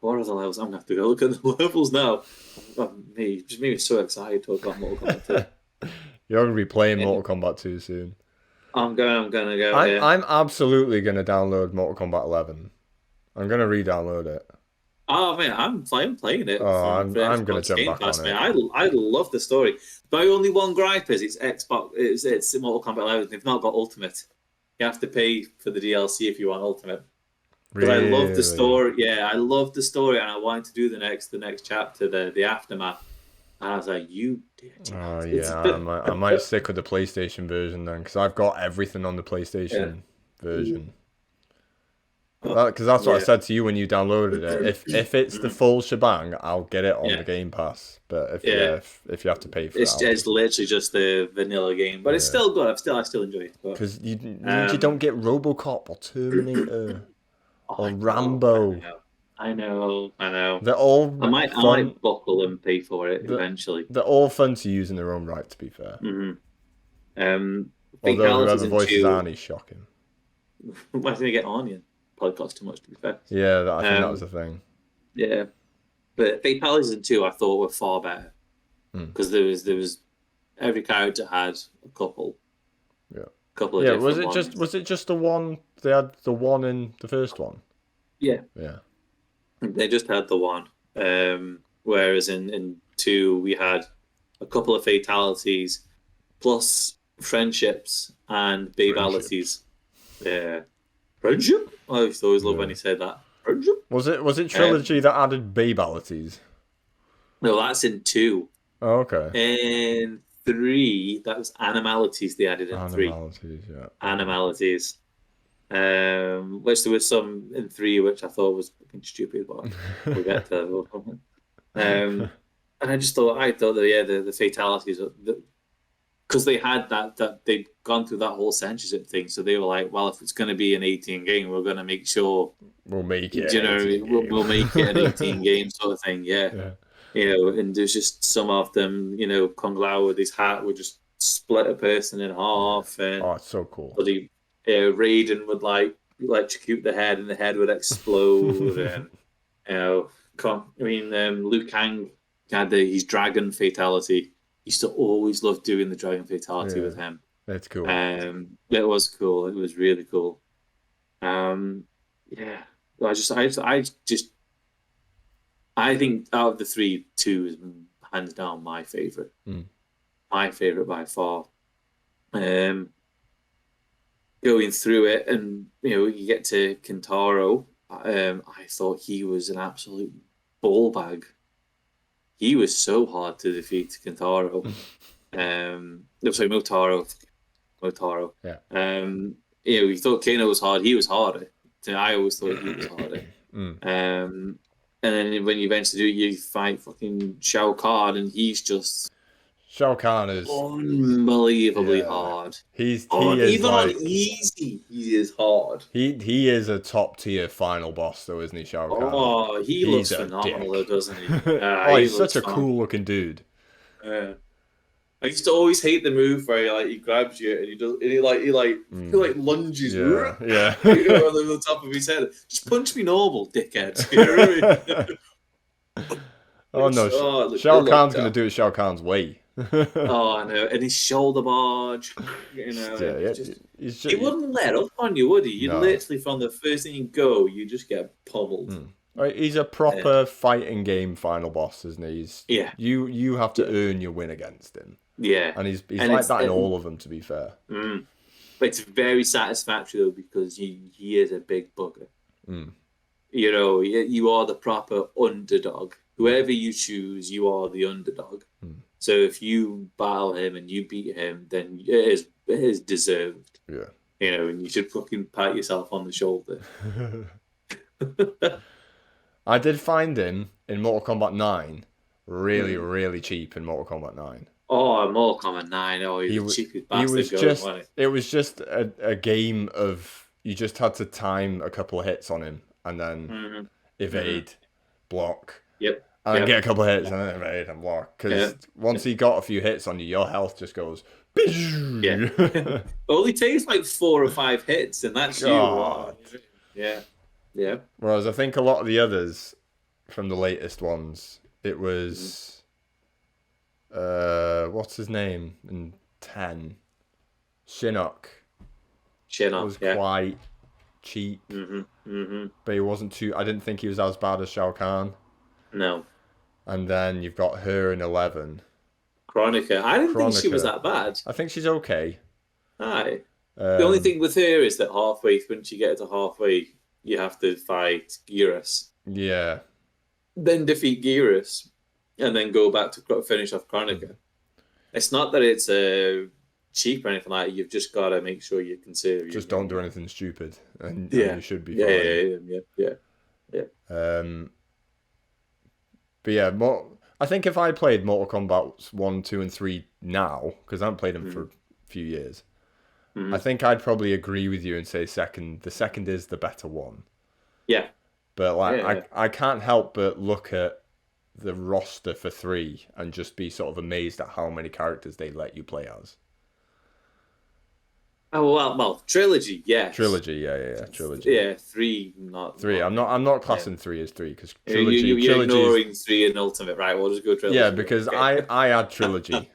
What are the levels? I'm gonna have to go look at the levels now. Just made me so excited to talk about Mortal Kombat 2. You're gonna be playing Mortal Kombat 2 soon. I'm gonna go. I'm absolutely gonna download Mortal Kombat 11. I'm gonna re-download it. Oh man, I'm playing it. Oh, I'm gonna jump back on it. I love the story. My only one gripe is it's Xbox. It's Mortal Kombat 11. They've not got Ultimate. You have to pay for the DLC if you want Ultimate. Because I love the story. Yeah, I love the story, and I wanted to do the next chapter, the aftermath. And I was like, you did. Oh yeah, I might stick with the PlayStation version then, because I've got everything on the PlayStation version. Because that's what I said to you when you downloaded it. If it's the full shebang, I'll get it on the Game Pass. But if you have to pay for it, it's literally just the vanilla game. But it's still good. I still enjoy it. Because you don't get RoboCop or Terminator or Rambo. I know. They're all I might buckle and pay for it eventually. They're all fun to use in their own right, to be fair. Although whoever voices Arnie's shocking. Why did they get Arnie? Probably cost too much, to be fair. Yeah, I think that was the thing. Yeah, but Fatalities in 2 I thought were far better because there was every character had a couple. Yeah. Couple of different ones. Was it just the one? They had the one in the first one. Yeah. Yeah. They just had the one. Whereas in 2 we had a couple of fatalities, plus friendships and babalities. Yeah. Friendship? I used to always love when he said that. Friendship? Was it Trilogy that added babalities? No, that's in 2. Oh, okay. In 3, that was animalities they added in 3. Animalities, yeah. Animalities. Which there was some in 3 which I thought was fucking stupid, but we'll get to that. And I thought that the fatalities, because they had that they'd gone through that whole censorship thing, so they were like, well, if it's going to be an 18 game, we're going to make sure we'll make it. We'll make it an 18 game sort of thing, yeah. And there's just some of them, Kung Lao with his hat would just split a person in half, and it's so cool. Bloody Raiden would electrocute the head, and the head would explode, and Liu Kang had his dragon fatality. Used to always love doing the dragon fatality with him. That's cool. It was cool. It was really cool. I think out of the 3, 2 is hands down my favorite. My favorite by far. Going through it, and you get to Kintaro. I thought he was an absolute ball bag. He was so hard to defeat, Kintaro. Motaro. Yeah. We thought Kano was hard. He was harder. I always thought he was harder. And then when you eventually do, you fight fucking Shao Kahn, and he's just Shao Kahn is unbelievably hard. Even on easy, he is hard. He is a top tier final boss, though, isn't he, Shao Kahn? Oh, he's looks phenomenal, though, doesn't he? He's such a cool looking dude. I used to always hate the move where he grabs you and he lunges. Yeah. over the top of his head. Just punch me normal, dickhead. You know what I mean? Oh no, Shao Kahn's gonna do it Shao Kahn's way. Oh, I know, and his shoulder barge. He wouldn't let up on you, would he? You literally, from the first thing you go, you just get pummeled. He's a proper fighting game final boss, isn't he? You have to earn your win against him. Yeah, and he's like that in all of them, to be fair. But it's very satisfactory though, because he is a big bugger. You are the proper underdog. Whoever you choose, you are the underdog. So if you battle him and you beat him, then it is deserved. Yeah. and you should fucking pat yourself on the shoulder. I did find him in Mortal Kombat 9 really, Mm. really cheap in Mortal Kombat 9. Oh, Mortal Kombat 9. Oh, he's He the w- cheapest he bastard was going, just wasn't it was just a game of you just had to time a couple of hits on him and then he? Hmm. evade, block, Yep. and then Yep. get a couple of hits and then evade and block. Yeah. Because once he got a few hits on you, your health just goes. Yeah. Only takes like 4 or 5 hits, and that's you. God. Yeah. Yeah. Whereas I think a lot of the others from the latest ones, it was what's his name in 10? Shinnok. Shinnok. Was Yeah. quite cheap, but he wasn't too. I didn't think he was as bad as Shao Kahn. No. And then you've got her in 11. Chronica. I didn't think she was Chronica. that bad. I think she's okay. Aye. The only Um, thing with her is that halfway, once you get to halfway, you have to fight Geras, yeah, then defeat Geras, and then go back to finish off Chronica. It's not that it's cheap or anything like that. You've just got to make sure you conserve. just don't do anything stupid, and Yeah. you should be Yeah, fine. yeah. But yeah, I think if I played Mortal Kombat 1, 2, and 3 now, because I haven't played them for a few years, I think I'd probably agree with you and say second. The second is the better one. Yeah. But like, Yeah. I can't help but look at the roster for 3 and just be sort of amazed at how many characters they let you play as. Oh well, trilogy, yes. Trilogy, yeah, trilogy. Yeah, 3, not 3. I'm not classing 3 as 3 because trilogy. You're trilogy ignoring 3 and Ultimate, right? We'll just go trilogy. Yeah, because okay. I add trilogy,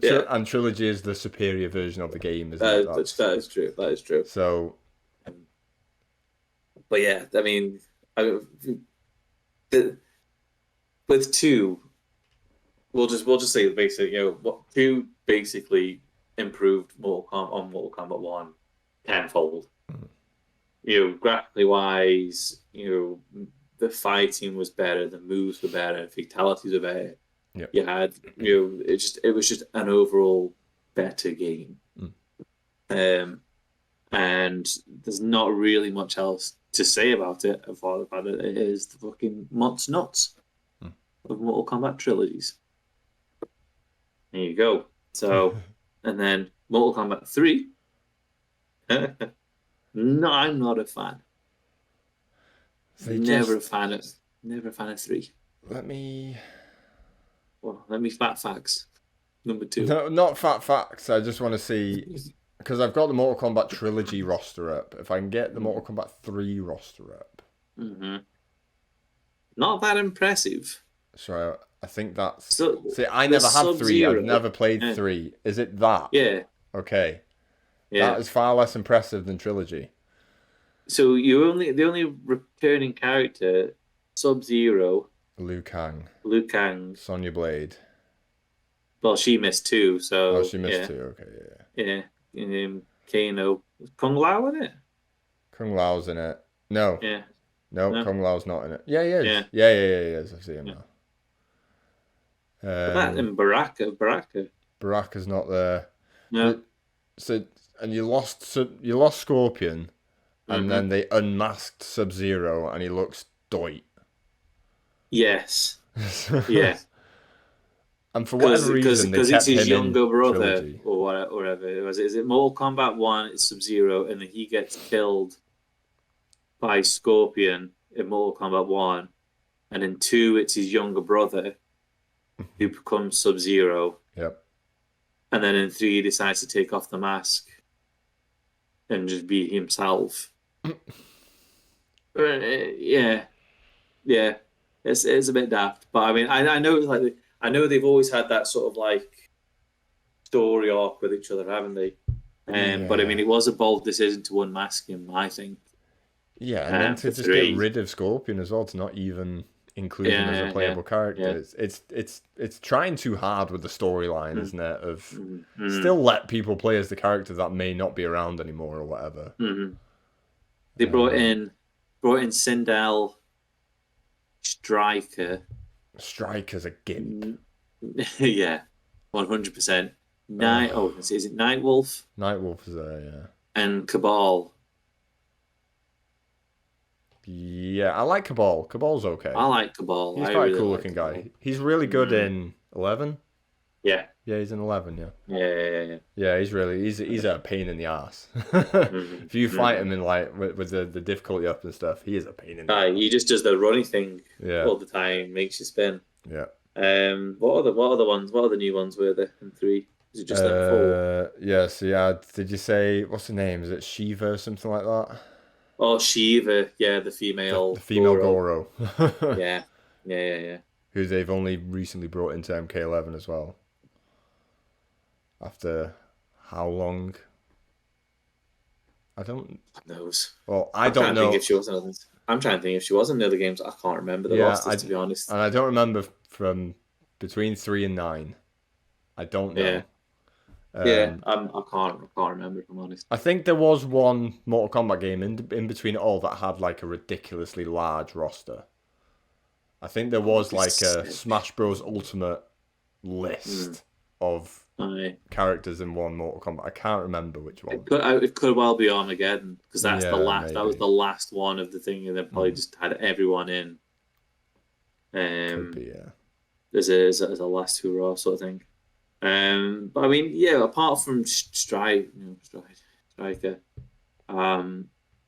Yeah. and trilogy is the superior version of the game, isn't it? That is true. That is true. So, but yeah, I mean, the, with 2, we'll just say the basic. What 2 basically improved Mortal Kombat 1 tenfold. Graphically wise, the fighting was better, the moves were better, fatalities were better. Yep. You had, it was just an overall better game. And there's not really much else to say about it, apart the fact that it is the fucking nuts of Mortal Kombat trilogies. There you go. So, and then Mortal Kombat 3. No, I'm not a fan. Never a fan of 3. Let me. Well, let me fat facts. Number 2. No, not fat facts. I just want to see because I've got the Mortal Kombat trilogy roster up. If I can get the Mortal Kombat 3 roster up, not that impressive. so I think that's. So See, I never had 3. Sub-Zero. I've never played 3. Is it that? Yeah. Okay. Yeah. That is far less impressive than trilogy. So the only returning character, Sub-Zero, Liu Kang, Sonya Blade. Well, she missed 2, so Oh, she missed 2. Okay, yeah. Kano, Kung Lao in it. Kung Lao's in it. No. Yeah. No, Kung Lao's not in it. Yeah, he is. Yeah. Yeah, he is. I see him now. That and Baraka. Baraka's not there. No. So and you lost Scorpion, and then they unmasked Sub-Zero, and he looks doit. Yes. Yeah. And for whatever reason, because they it's kept his him younger in brother trilogy. or whatever it was. Is it Mortal Kombat 1? It's Sub-Zero, and then he gets killed by Scorpion in Mortal Kombat 1, and in 2, it's his younger brother who becomes Sub-Zero. Yep. And then in 3, he decides to take off the mask and just be himself. Yeah. It's a bit daft, but I mean, I know I know they've always had that sort of like story arc with each other, haven't they? But I mean, it was a bold decision to unmask him, I think. Yeah, and then to just get rid of Scorpion as well, to not even include him as a playable character. Yeah. It's trying too hard with the storyline, isn't it? Of still let people play as the character that may not be around anymore or whatever. They brought in Sindel, Striker. Striker's a gimp. Yeah, 100%. Is it Nightwolf? Nightwolf is there, yeah. and Cabal. Yeah, I like Cabal. Cabal's I okay. like Cabal. He's I quite a really cool like looking Cabal. guy. He's really good Mm. in 11. Yeah. Yeah, he's in 11. Yeah. Yeah. Yeah, he's a pain in the ass. Mm-hmm. If you fight Mm-hmm. him in like with the difficulty up and stuff, he is a pain in the He ass. just does the running thing Yeah, all the time, makes you spin. yeah. What other ones? What other new ones were there in three? Is it just them four? Yes, yeah. Did you say what's the name? Is it Shiva or something like that? Oh, Shiva, yeah, the The female female Goro. Goro, Yeah, yeah. who they've only recently brought into MK11 as well. After how long? I don't. God knows. Well, I I'm don't trying to think know. if she wasn't. I'm trying to think if she was in the other games. I can't remember the Yeah, rosters to be honest. and I don't remember from between 3 and 9. I don't Yeah, know. yeah. Um, I can't remember if I'm honest. I think there was one Mortal Kombat game in between it all that had like a ridiculously large roster. I think there That would was be like a sick. Smash Bros. Ultimate Mm. list of Aye. characters in one Mortal Kombat. I can't remember which one. It could well be Armageddon because that's the Yeah, last. That was maybe. the last one of the thing, and they probably just had everyone in. Could Um, be, yeah. as a last hurrah sort of thing. But I mean, yeah. Apart from Striker,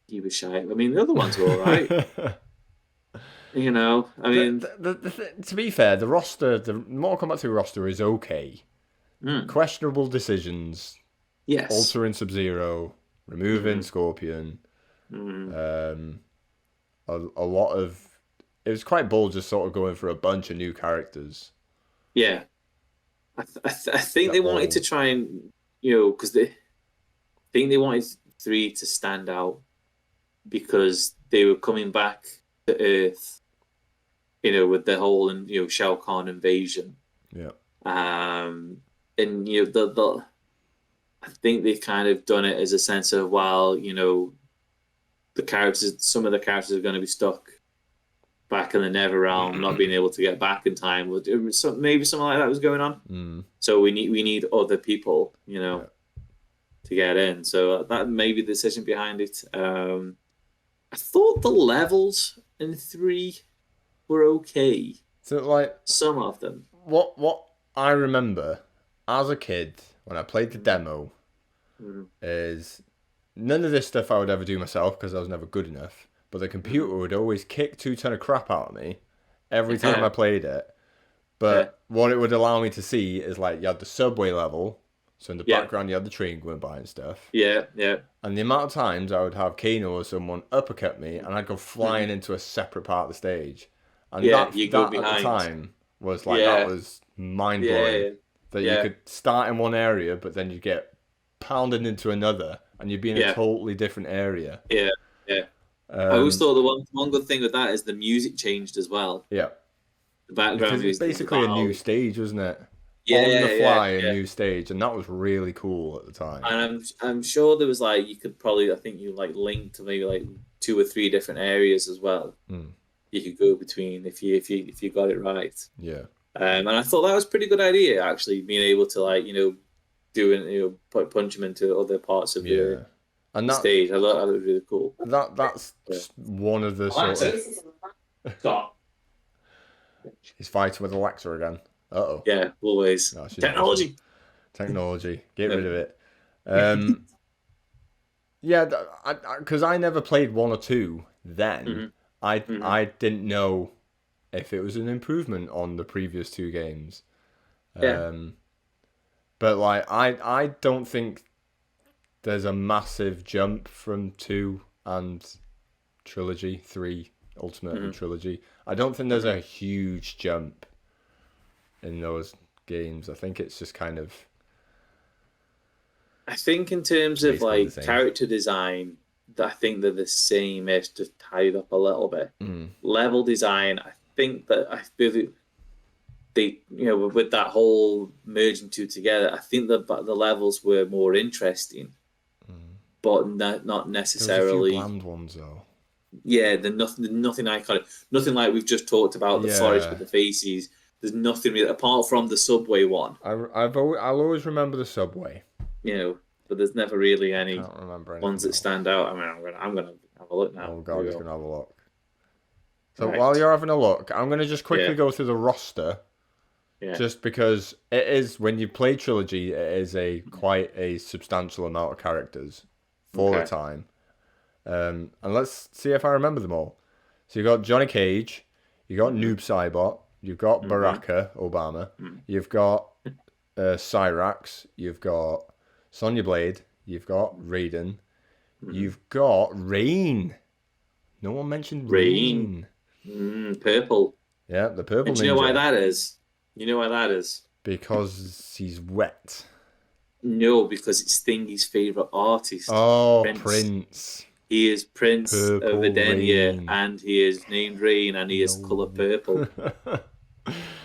he was shy. I mean, the other ones were all right. I mean, To be fair, the roster, the Mortal Kombat 2 roster is okay. mm, Questionable decisions, yes. altering Sub-Zero, removing Mm, Scorpion, mm, um, a lot of... It was quite bold just sort of going for a bunch of new characters yeah. I think that they wanted to all... try and because they think they wanted three to stand out because they were coming back to Earth, with the whole and Shao Kahn invasion. Yeah. And the I think they've kind of done it as a sense of some of the characters are going to be stuck back in the Nether realm, not being able to get back in time. Maybe something like that was going on. Mm, So we need other people, yeah. to get in. So that may be the decision behind it. I thought the levels in three were okay. So, like, Some of them. what I remember as a kid when I played the demo Mm, is none of this stuff I would ever do myself because I was never good enough. But the computer mm. would always kick 2 ton of crap out of me every time I Yeah, played it. yeah, But what it would allow me to see is like you had the subway level, so in the yeah, background you had the train going by and stuff. yeah. And the amount of times I would have Kano or someone uppercut me and I'd go flying Mm. into a separate part of the stage. And Yeah, that you go that at the behind. time was like that Yeah, was mind blowing. yeah, That you yeah, could start in one area but then you get pounded into another and you'd be in a yeah, totally different area. yeah, yeah. I always Um, thought the one good thing with that is the music changed as well. yeah. The background Because it's music, the basically a new battle. stage, wasn't it? On the Yeah, fly, a yeah. new stage, and that was really cool at the time. And I'm sure there was like you could probably I think you like link to maybe like two or three different areas as well. Mm, You could go between if you got it right. yeah, And I thought that was a pretty good idea actually, being able to like do and punch them into other parts of the, yeah, and the stage. I thought that was really cool. that's Yeah. one of the sort of Stop. he's fighting with Alexa again. Uh-oh. Yeah, always No, she's not listening. technology. Technology, get Yeah. rid of it. Yeah, because I never played 1 or 2 then. hmm I hmm I didn't know if it was an improvement on the previous 2 games. Yeah, Um, but like I don't think there's a massive jump from 2 and Trilogy 3 Ultimate and hmm Trilogy. I don't think there's hmm a huge jump in those games. I think it's just kind of I think in terms of basically the like same. character design, I think they're the same. It's just tied up a little bit. Mm, Level design, I think that I feel that they, with that whole merging two together, I think that the levels were more interesting, mm. but not There was a few necessarily. bland ones though. Yeah, nothing iconic, nothing like we've just talked about the forest Yeah, with the faces. There's nothing really apart from the subway one. I'll always remember the subway. You know, but there's never really I any can't remember ones anything that else. stand out. I mean, I'm gonna have a look now. Oh Here god, we he's go. gonna have a look. So while Right. you're having a look, I'm gonna just quickly Yeah. go through the roster, Yeah. just because it is when you play Trilogy, it is a quite a substantial amount of characters for the Okay. time. And let's see if I remember them all. So you got Johnny Cage, you got Mm-hmm. Noob Saibot, you've got Mm-hmm. Baraka Obama, Mm-hmm. you've got Cyrax, you've got Sonya Blade, you've got Raiden, Mm-hmm. you've got Rain. No one mentioned Rain. Rain. Purple. Yeah, the purple And do you know why ninja. that is? You know why that is? Because he's wet. No, because it's Stingy's favorite artist, Oh, Prince. Prince. He is Prince of Purple Edenia, Rain. and he is named Rain, and he is color No. purple.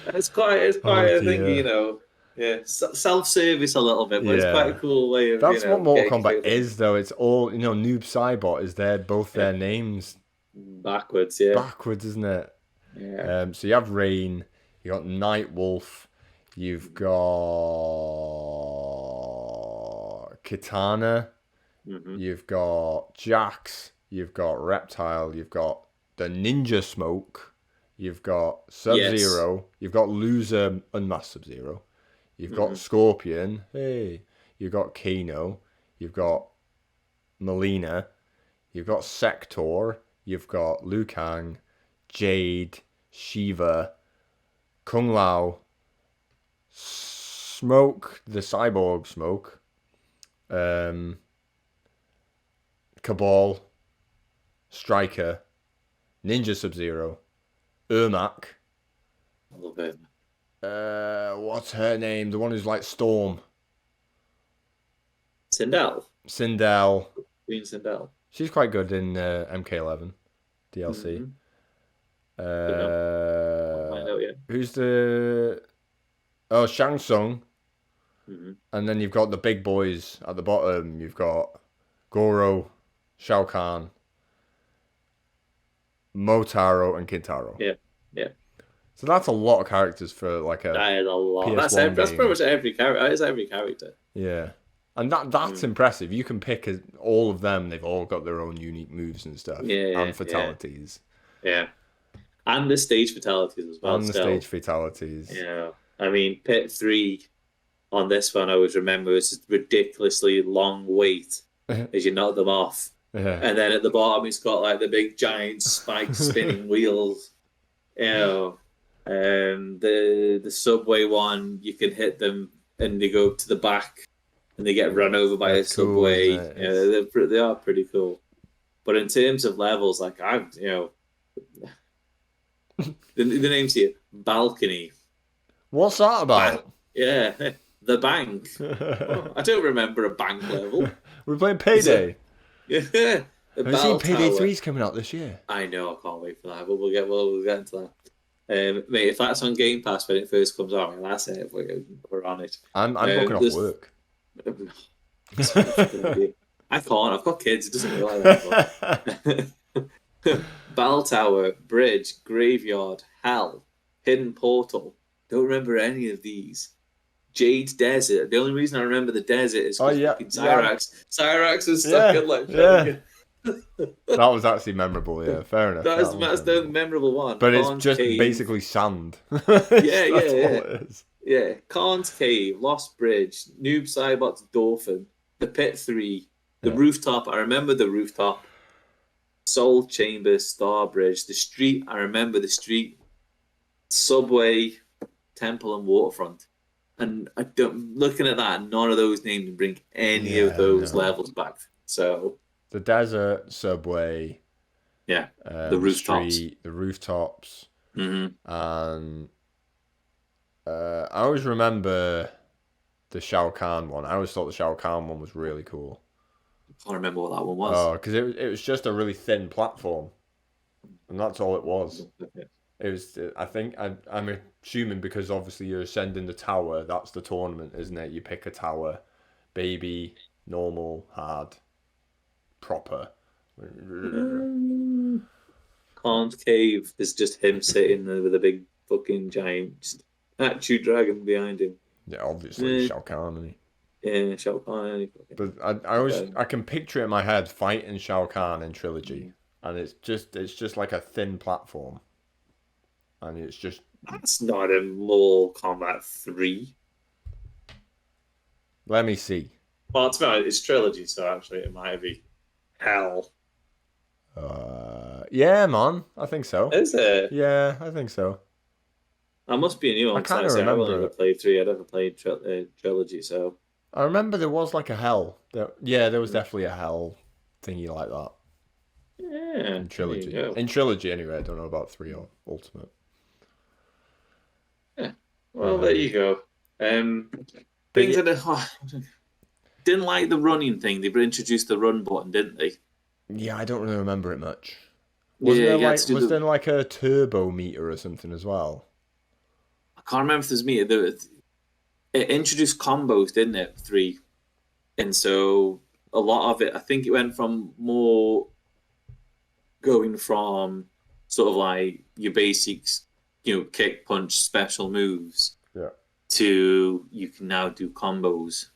It's quite Oh a thing, dear. yeah, self-service a little bit, but it's quite a Yeah. cool way of, That's what Mortal getting Kombat through is, things. though. It's all, Noob Saibot is both Yeah, their names backwards, yeah, backwards, isn't it? yeah, So you have Rain, you got Night Wolf, you've got Kitana, mm-hmm. you've got Jax, you've got Reptile, you've got the Ninja Smoke, you've got Sub Yes, Zero, you've got Loser Unmasked Sub Zero, you've got mm-hmm. Scorpion, hey, you've got Kano, you've got Melina, you've got Sector, you've got Liu Kang, Jade, Shiva, Kung Lao, Smoke, the Cyborg Smoke, um, Cabal, Striker, Ninja Sub Zero, Ermac. I love it. What's her name? The one who's like Storm. Sindel, Sindel. Queen Sindel. She's quite good in MK11 DLC. Mm-hmm. Don't know. I'll find out yet. Who's the... Oh, Shang Tsung. Mm-hmm. And then you've got the big boys at the bottom. You've got Goro, Shao Kahn, Motaro, and Kintaro. Yeah, yeah. So that's a lot of characters for like a That is a lot. PS1 That's pretty game. much every character. That is every character. Yeah. And that's impressive. You can pick all of them. They've all got their own unique moves and stuff. Yeah, And fatalities. yeah. And the stage fatalities as well. And the Still, stage fatalities. yeah. I mean, pit 3 on this one, I always remember was a ridiculously long wait as you knock them off. Yeah. And then at the bottom, it's got like the big giant spike spinning wheels. The subway one, you can hit them and they go to the back and they get run over by That's a cool, subway. isn't it? They are pretty cool. But in terms of levels, like the name's here, balcony. What's that about? Yeah, the bank. Oh, I don't remember a bank level. We're playing Payday. Yeah, the Have you seen bell Payday tower. 3's coming out this year? I know, I can't wait for that. But we'll get into that. Mate, if that's on Game Pass when it first comes out, that's it. We're on it. I'm booking off work. I can't. I've got kids. It doesn't realize that. Bell Tower, Bridge, Graveyard, Hell, Hidden Portal. Don't remember any of these. Jade Desert. The only reason I remember the desert is because Cyrax was stuck in like. Yeah. That was actually memorable. Yeah, fair enough. That's the memorable one. But Khan's it's just Cave. basically sand. Yeah. All it is. Yeah, Khan's Cave, Lost Bridge, Noob Saibot's Dolphin, the Pit 3, the Rooftop. I remember the Rooftop. Soul Chamber, Starbridge, the street. I remember the street. Subway, Temple, and Waterfront. And looking at that, none of those names bring any of those levels back. So the desert, Subway, the rooftops, street, the rooftops, and I always remember the Shao Kahn one. I always thought the Shao Kahn one was really cool. I can't remember what that one was. Oh, because it was just a really thin platform, and that's all it was. It was. I think I'm assuming because obviously you're ascending the tower. That's the tournament, isn't it? You pick a tower, baby, normal, hard, proper. Khan's Cave is just him sitting there with a big fucking giant statue dragon behind him. Yeah, obviously Shao Kahn, isn't he? Yeah, Shao Kahn. But Okay. I can picture it in my head fighting Shao Kahn in Trilogy, and it's just like a thin platform, and it's just That's not in Mortal Kombat 3. let me see. Well, to be honest, it's trilogy, so actually it might be hell. Yeah, man, I think so. Is it? Yeah, I think so. That must be a new I one because, like kind I of say, I've only remember ever it. played three. I'd never played trilogy, so I remember there was like a hell. Yeah, there was definitely a hell thingy like that yeah, in there you Trilogy. go. In Trilogy, anyway. I don't know about 3 or Ultimate. Yeah. Well, there Um, you go. but Things yeah, that didn't like the running thing. They introduced the run button, didn't they? yeah, I don't really remember it much. Yeah, you had to do Was there the. like a turbo meter or something as well? I can't remember if there's me. It introduced combos, didn't it? Three, and so a lot of it. I think it went from more going from sort of like your basics, kick, punch, special moves Yeah. to you can now do combos.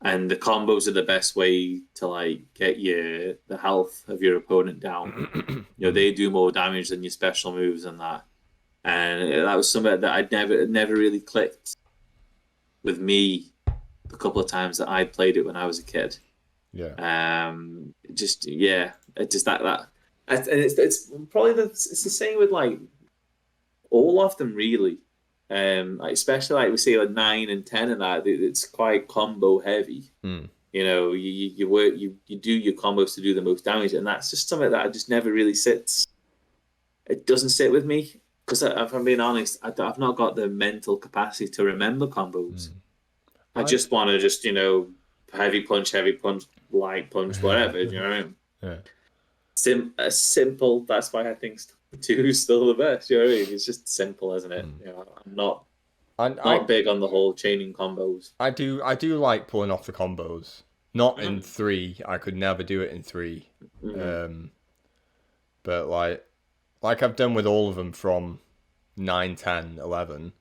And the combos are the best way to like get the health of your opponent down. Mm. They do more damage than your special moves and that. And that was something that never really clicked with me the couple of times that I played it when I was a kid. Yeah. Just yeah, it just and it's probably it's the same with like all of them really. Like especially like we say like 9 and 10 and that it's quite combo heavy. Mm. You work you do your combos to do the most damage, and that's just something that I just never really sits. It doesn't sit with me because if I'm being honest, I've not got the mental capacity to remember combos. Mm. I I. just want to just heavy punch, light punch, whatever. You know what I mean? Yeah. Simple. That's why I think two is still the best. You know what I mean? It's just simple, isn't it? Mm. I'm not I not big on the whole chaining combos. I do like pulling off the combos. Not in Mm. 3. I could never do it in 3. Mm-hmm. Um, but like I've done with all of them from 9, 10, 11.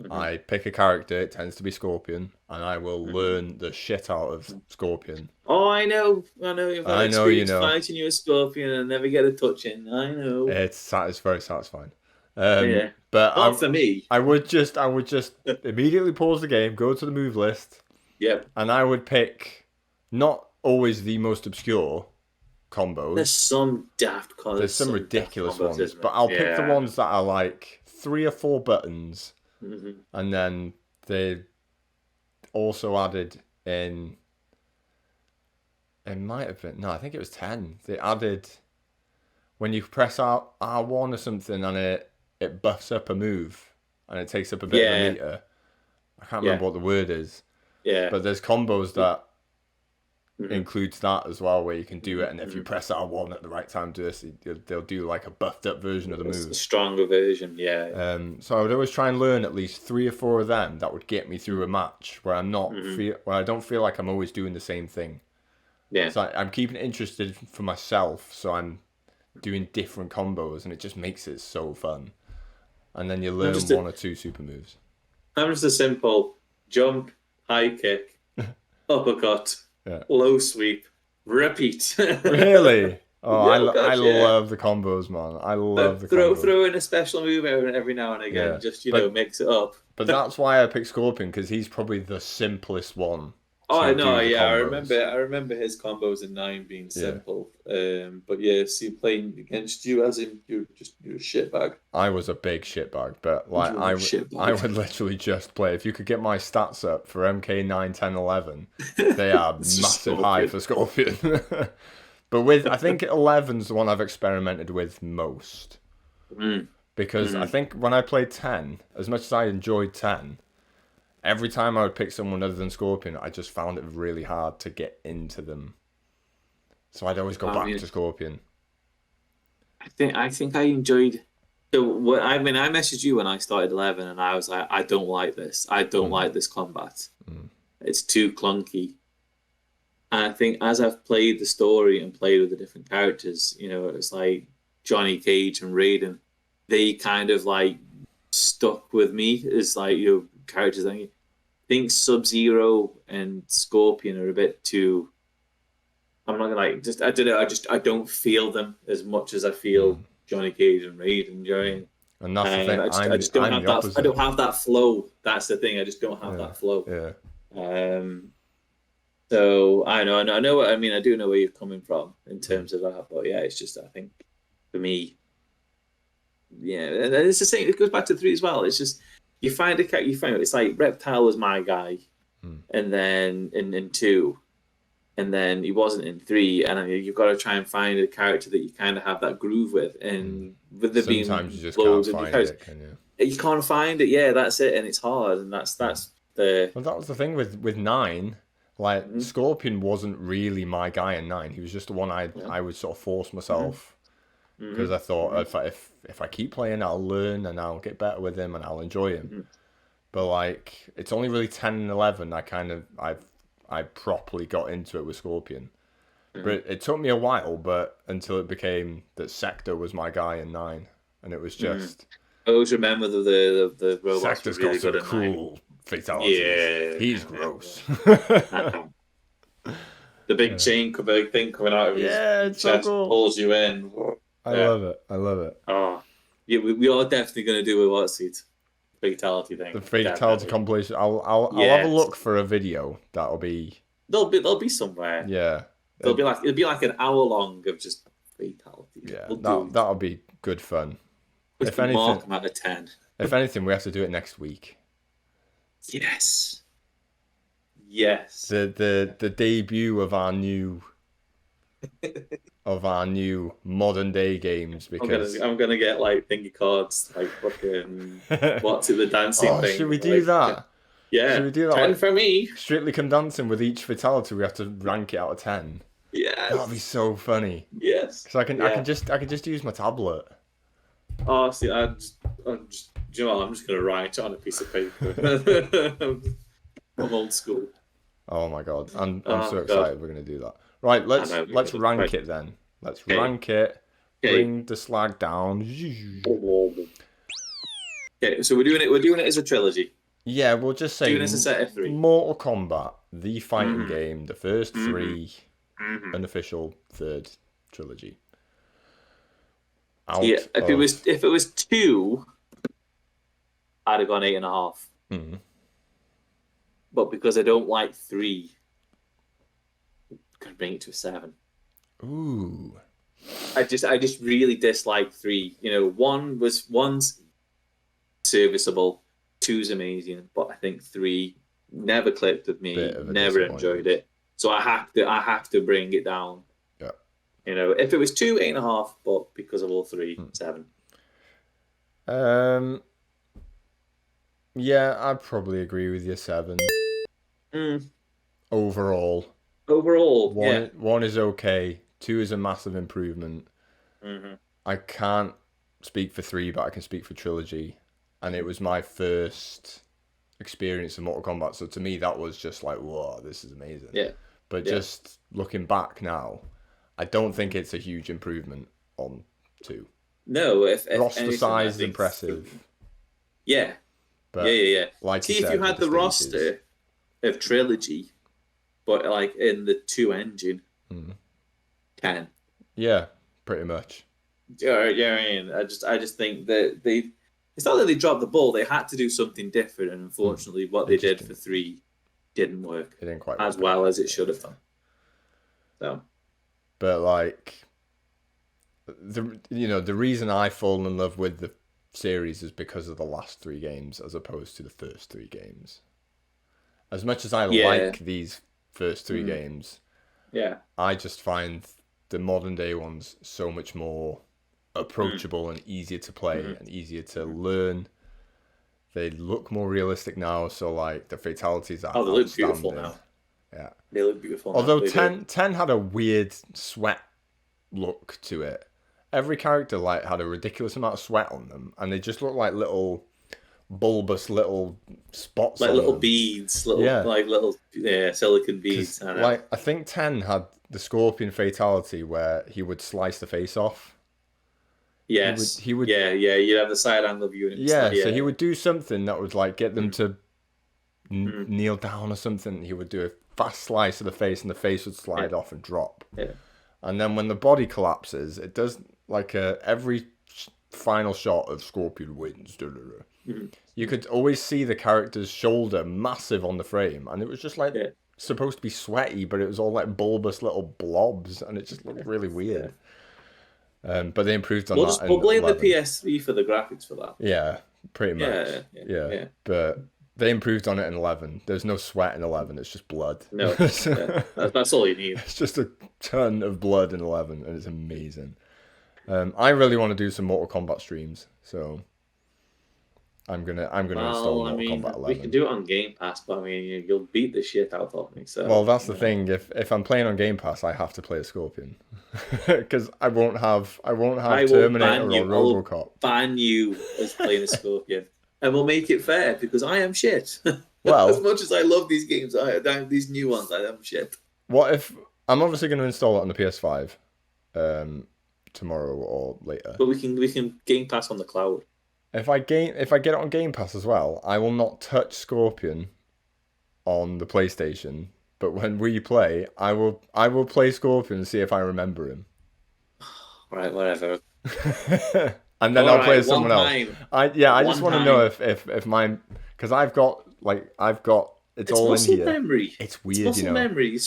Mm-hmm. I pick a character, it tends to be Scorpion, and I will Mm-hmm. learn the shit out of Scorpion. Oh, I know. You've had I know you experience know. fighting you a scorpion and never get a touch in. I know. It's very satisfying. Yeah, But not for me. I would just immediately pause the game, go to the move list, Yep. and I would pick not always the most obscure There's combos. some daft There's some some daft ridiculous combos, ones, isn't but there? I'll pick the Yeah. ones that are like 3 or 4 buttons, Mm-hmm. and then they also added in. It might have been no, I think it was 10. They added when you press R1 or something, and it buffs up a move, and it takes up a bit of a Yeah. meter. I can't Yeah. remember what the word is, Yeah. but there's combos that Mm-hmm. includes that as well, where you can do it, and if you Mm-hmm. press R1 at the right time, do this, they'll do like a buffed up version of the It's a move. stronger version. Yeah. So I would always try and learn at least 3 or 4 of them that would get me through a match where Mm-hmm. where I don't feel like I'm always doing the same thing. Yeah. So I'm keeping it interested for myself, so I'm doing different combos, and it just makes it so fun. And then you I'm learn just one a or two super moves. I'm just a simple jump, high kick, uppercut, Yeah. low sweep, repeat. Really? Oh, Yeah, oh I gosh, yeah. love the combos, man. I love the combos. Throw in a special move every now and again, Yeah. just But mix it up. that's why I picked Scorpion, because he's probably the simplest one Oh, I to know, do the yeah, combos. I remember his combos in 9 being Yeah. simple. But yeah, see playing against you as in you're a shitbag. I was a big shitbag, but like You're a I shitbag. would literally just play. If you could get my stats up for MK 9, 10, 11, they are It's just massive high Scorpion. for Scorpion. But I think 11's the one I've experimented with most. Mm, Because I mm. think when I played 10, as much as I enjoyed 10, every time I would pick someone other than Scorpion, I just found it really hard to get into them. So I'd always go I back mean, to Scorpion. I think I enjoyed. So what I mean, I messaged you when I started 11, and I was like, I don't like this. I don't Mm, like this combat. mm, It's too clunky. And I think as I've played the story and played with the different characters, it's like Johnny Cage and Raiden. They kind of like stuck with me as like characters. think Sub-Zero and Scorpion are a bit too. I'm not gonna like just I don't know. I don't feel them as much as I feel Mm. Johnny Cage and Raiden Mm. during. And that's the thing. I just don't I'm have the that. I opposite. don't have that flow. That's the thing. I just don't have Yeah. that flow. Yeah. Um, so I know what I mean. I do know where you're coming from in Mm. terms of that, but yeah, it's just I think for me, yeah, and it's the same. It goes back to three as well. It's just you find a cat, you find it's like Reptile was my guy, Mm. and then in two, and then he wasn't in three, and you've got to try and find a character that you kind of have that groove with, Mm. and with there Sometimes you being just can't loads of new find characters, it, can you? you can't find it. Yeah, that's it, and it's hard, and Mm. that's the. Well, that was the thing with nine. Like Mhm. Scorpion wasn't really my guy in nine. He was just the one Yeah. I would sort of force Hmm. myself because Hmm. I thought Hmm. if I keep playing, I'll learn and I'll get better with him and I'll enjoy him. Hmm. But like it's only really 10 and 11 I properly got into it with Scorpion. But Hmm. it took me a while, but until it became that Sector was my guy in nine, and it was Hmm. just I always remember the robots were Sector's got really some good at nine. cool fatalities. Yeah. He's gross. The big Yeah. thing coming out of his Yeah, it's so chest cool. pulls you in. I Yeah. love it. I love it. Oh, yeah. We are definitely going to do a what's it fatality The thing. fatality Definitely. compilation. I'll have a Yes. look for a video. That'll be They'll be somewhere. yeah. It'll be like an hour long of just fatalities. Yeah, We'll do it. that'll be good fun. Just If mark anything, them out of 10. we have to do it next week. Yes. Yes. The debut of our new modern day games because I'm gonna get like thingy cards, like fucking what's it, the dancing oh, thing. should we do Like, that? Should yeah, we do that? 10 Like for me. Strictly Come Dancing with each fatality, we have to rank it out of 10. That'd be Yes. so funny. Yes. Because Yeah. I can just use my tablet. Oh, see, do you know what? I'm just gonna write it on a piece of paper. I'm old school. Oh my god, I'm so Oh god. excited we're gonna do that. Right, I know. let's rank Right. it then. Let's Okay. rank it. Okay. Bring the slag down. Okay. So we're doing it. We're doing it as a trilogy. Yeah, we'll just say Doing it as a set of three. Mortal Kombat, the fighting Mhm. game, the first Mhm. three, Mhm. unofficial third trilogy. Yeah. Out of If it was two, I'd have gone 8.5. mm, But because I don't like three, I'm gonna bring it to a 7. ooh. I just really dislike three. You know, one's serviceable, two's amazing, but I think three never clicked with me, Bit of a never enjoyed disappointment. it. So I have to bring it down. Yeah. You know, if it was two, 8.5, but because of all three, 7. Um yeah, I'd probably agree with you 7. Mm. Overall. Overall, yeah. One is okay. 2 is a massive improvement. Hmm. I can't speak for 3, but I can speak for trilogy. And it was my first experience of Mortal Kombat, so to me that was just like, whoa, this is amazing. Yeah. But Yeah. just looking back now, I don't think it's a huge improvement on 2. No, if Roster anything, I size is think impressive, yeah, but yeah. like See, you if said, you with had the the stages, roster of trilogy, but like in the two engine, mm, 10. yeah, pretty much. Yeah, I mean, I just think that they. It's not that they dropped the ball; they had to do something different, and Mm, unfortunately, what it they just did for three didn't work it didn't quite as work out. well as it should have done. So, But like the reason I fall in love with the series is because of the last 3 games as opposed to the first 3 games. As much as I yeah, like these first 3 Mm. games, yeah, I just find the modern day ones so much more approachable and easier to play Mhm. and easier to learn. They look more realistic now, so like the fatalities are Oh, they look beautiful outstanding. now. Yeah. They look beautiful now. Although They do. 10 had a weird sweat look to it. Every character like had a ridiculous amount of sweat on them, and they just looked like little bulbous little spots Like on little them. beads, Yeah, little silicon beads. because I know. like I think 10 had the Scorpion fatality where he would slice the face off. Yes, He would yeah. You'd have the side angle view, and it was yeah. like, So he yeah, would do something that would like get them Mm. to kneel down or something, he would do a fast slice of the face, and the face would slide off and drop. Yeah. And then when the body collapses, it does like every final shot of Scorpion wins. You could always see the character's shoulder massive on the frame, and it was just like supposed to be sweaty, but it was all like bulbous little blobs, and it just looked really weird. But they improved on that. We'll blame the PS3 for the graphics for that. Yeah, pretty much. Yeah. But they improved on it in 11. There's no sweat in 11. It's just blood. No, that's all you need. It's just a ton of blood in 11, and it's amazing. I really want to do some Mortal Kombat streams, so I'm gonna install Mortal Kombat 11. We can do it on Game Pass, but I mean, you'll beat the shit out of me. So well, that's the thing. If I'm playing on Game Pass, I have to play a Scorpion because I won't have Terminator or RoboCop. I'll ban you as playing a Scorpion, and we'll make it fair because I am shit. Well, as much as I love these games, these new ones, I am shit. What if I'm obviously going to install it on the PS5 tomorrow or later? But we can Game Pass on the cloud. If I get it on Game Pass as well, I will not touch Scorpion on the PlayStation. But when we play, I will play Scorpion and see if I remember him. Right, whatever. And then I'll play someone else. I just want to know if mine, because I've got it's all in here. Memory. It's weird, it's muscle memory.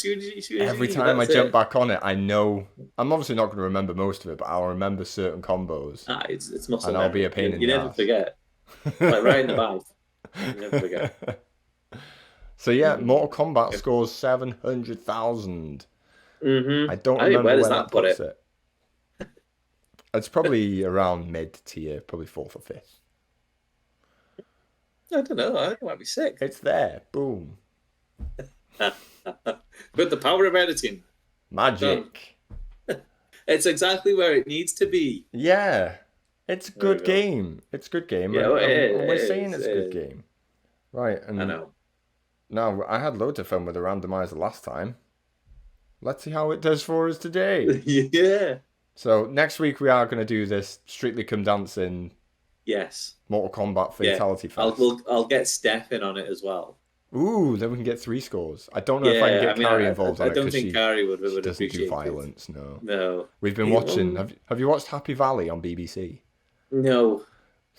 Every time I jump back on it, I know I'm obviously not going to remember most of it, but I'll remember certain combos. It's muscle and memory. I'll be a pain in the ass. You never forget. Like right in the mouth. You never forget. So yeah, Mortal Kombat scores 700,000. Mm-hmm. I don't remember where that puts it. It's probably around mid-tier, probably 4th or 5th. I don't know. I think it might be 6. It's there. Boom. With the power of editing. Magic. It's exactly where it needs to be. Yeah. It's a good game. It's a good game. Yeah, we're saying it's a good game. Right. And I know. Now, I had loads of fun with the randomizer last time. Let's see how it does for us today. Yeah. So next week we are going to do this Strictly Come Dancing. Yes. Mortal Kombat Fatality Fest. I'll get Steph in on it as well. Ooh, then we can get 3 scores. I don't know if I can get Carrie involved on it. I don't think Carrie would doesn't do appreciate violence, no. No. We've been watching... Have you watched Happy Valley on BBC? No.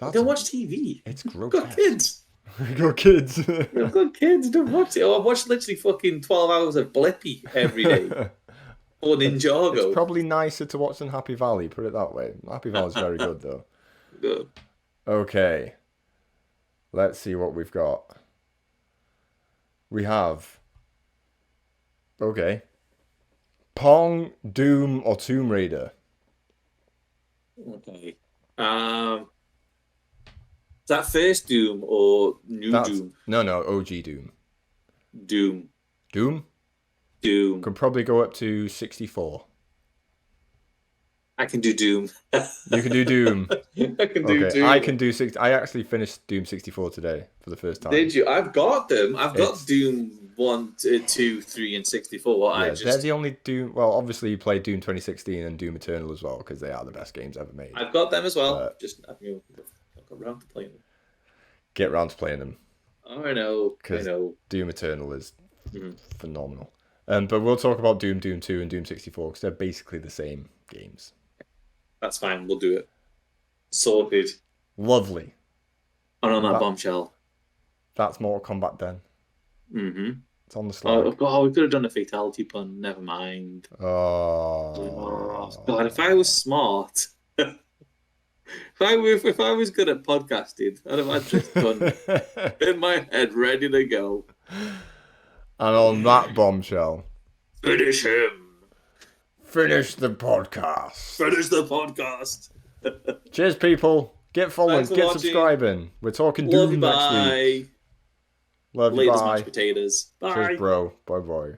I don't watch TV. It's grotesque. I've got kids. We've got kids. I've got kids. Don't watch it. I've watched literally fucking 12 hours of Blippi every day. Or Ninjago. It's probably nicer to watch than Happy Valley, put it that way. Happy Valley's very good, though. Good. Okay. Let's see what we've got. We have... Okay. Pong, Doom, or Tomb Raider? Okay. Is that first Doom or Doom? No, OG Doom. Doom. Doom? Doom. Could probably go up to 64. I can do Doom. You can do Doom. I can do Doom. I can do 60. I actually finished Doom 64 today for the first time. Did you? I've got them. I've got Doom 1, 2, 3, and 64. They're the only Doom. Well, obviously you play Doom 2016 and Doom Eternal as well because they are the best games ever made. I've got them as well. Just I've got around to playing them. Get around to playing them. Oh, I know. Doom Eternal is phenomenal. But we'll talk about Doom 2, and Doom 64 because they're basically the same games. That's fine. We'll do it. Sorted. Lovely. And on that bombshell. That's Mortal Kombat then. Mm-hmm. It's on the slide. Oh, we could have done a fatality pun. Never mind. Oh. God, if I was smart, if I was good at podcasting, I'd have had this pun in my head ready to go. And on that bombshell. Finish him. Finish the podcast. Finish the podcast. Cheers, people. Get following. Get subscribing. We're talking Doom next week. Love you. Latest Bye. mashed potatoes. Bye. Cheers, bro. Bye-bye.